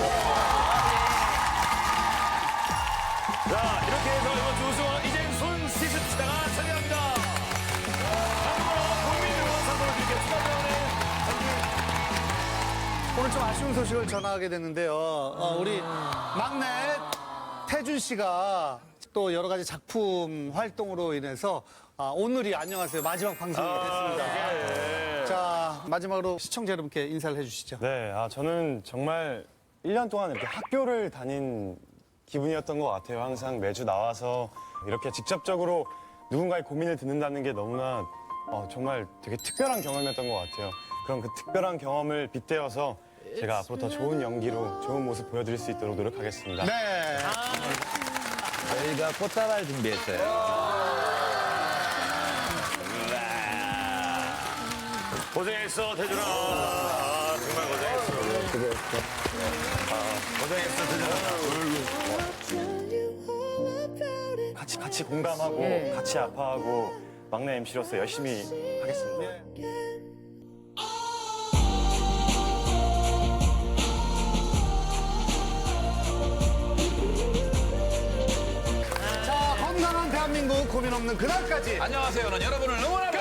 자, 이렇게 해서 이번 주 우승은 이젠손 시스타가 차지합니다. 참고로 국민 응원 상품을 드리겠습니다. 오늘 좀 아쉬운 소식을 전하게 됐는데요. 우리 막내 태준 씨가 또 여러 가지 작품 활동으로 인해서 오늘이 안녕하세요 마지막 방송이 됐습니다. 자, 마지막으로 시청자 여러분께 인사를 해주시죠. 네, 저는 정말 1년 동안 이렇게 학교를 다닌 기분이었던 것 같아요. 항상 매주 나와서 이렇게 직접적으로 누군가의 고민을 듣는다는 게 너무나 정말 되게 특별한 경험이었던 것 같아요. 그럼 그 특별한 경험을 빗대어서 제가 앞으로 더 좋은 연기로 좋은 모습 보여드릴 수 있도록 노력하겠습니다. 네. 저희가 꽃다발 준비했어요. 고생했어, 태준아. 정말 고생했어. 고생했어, 태준아. 같이 공감하고 같이 아파하고 막내 MC로서 열심히 하겠습니다. 자, 건강한 대한민국 고민 없는 그날까지. 안녕하세요. 여러분을 응원합니다.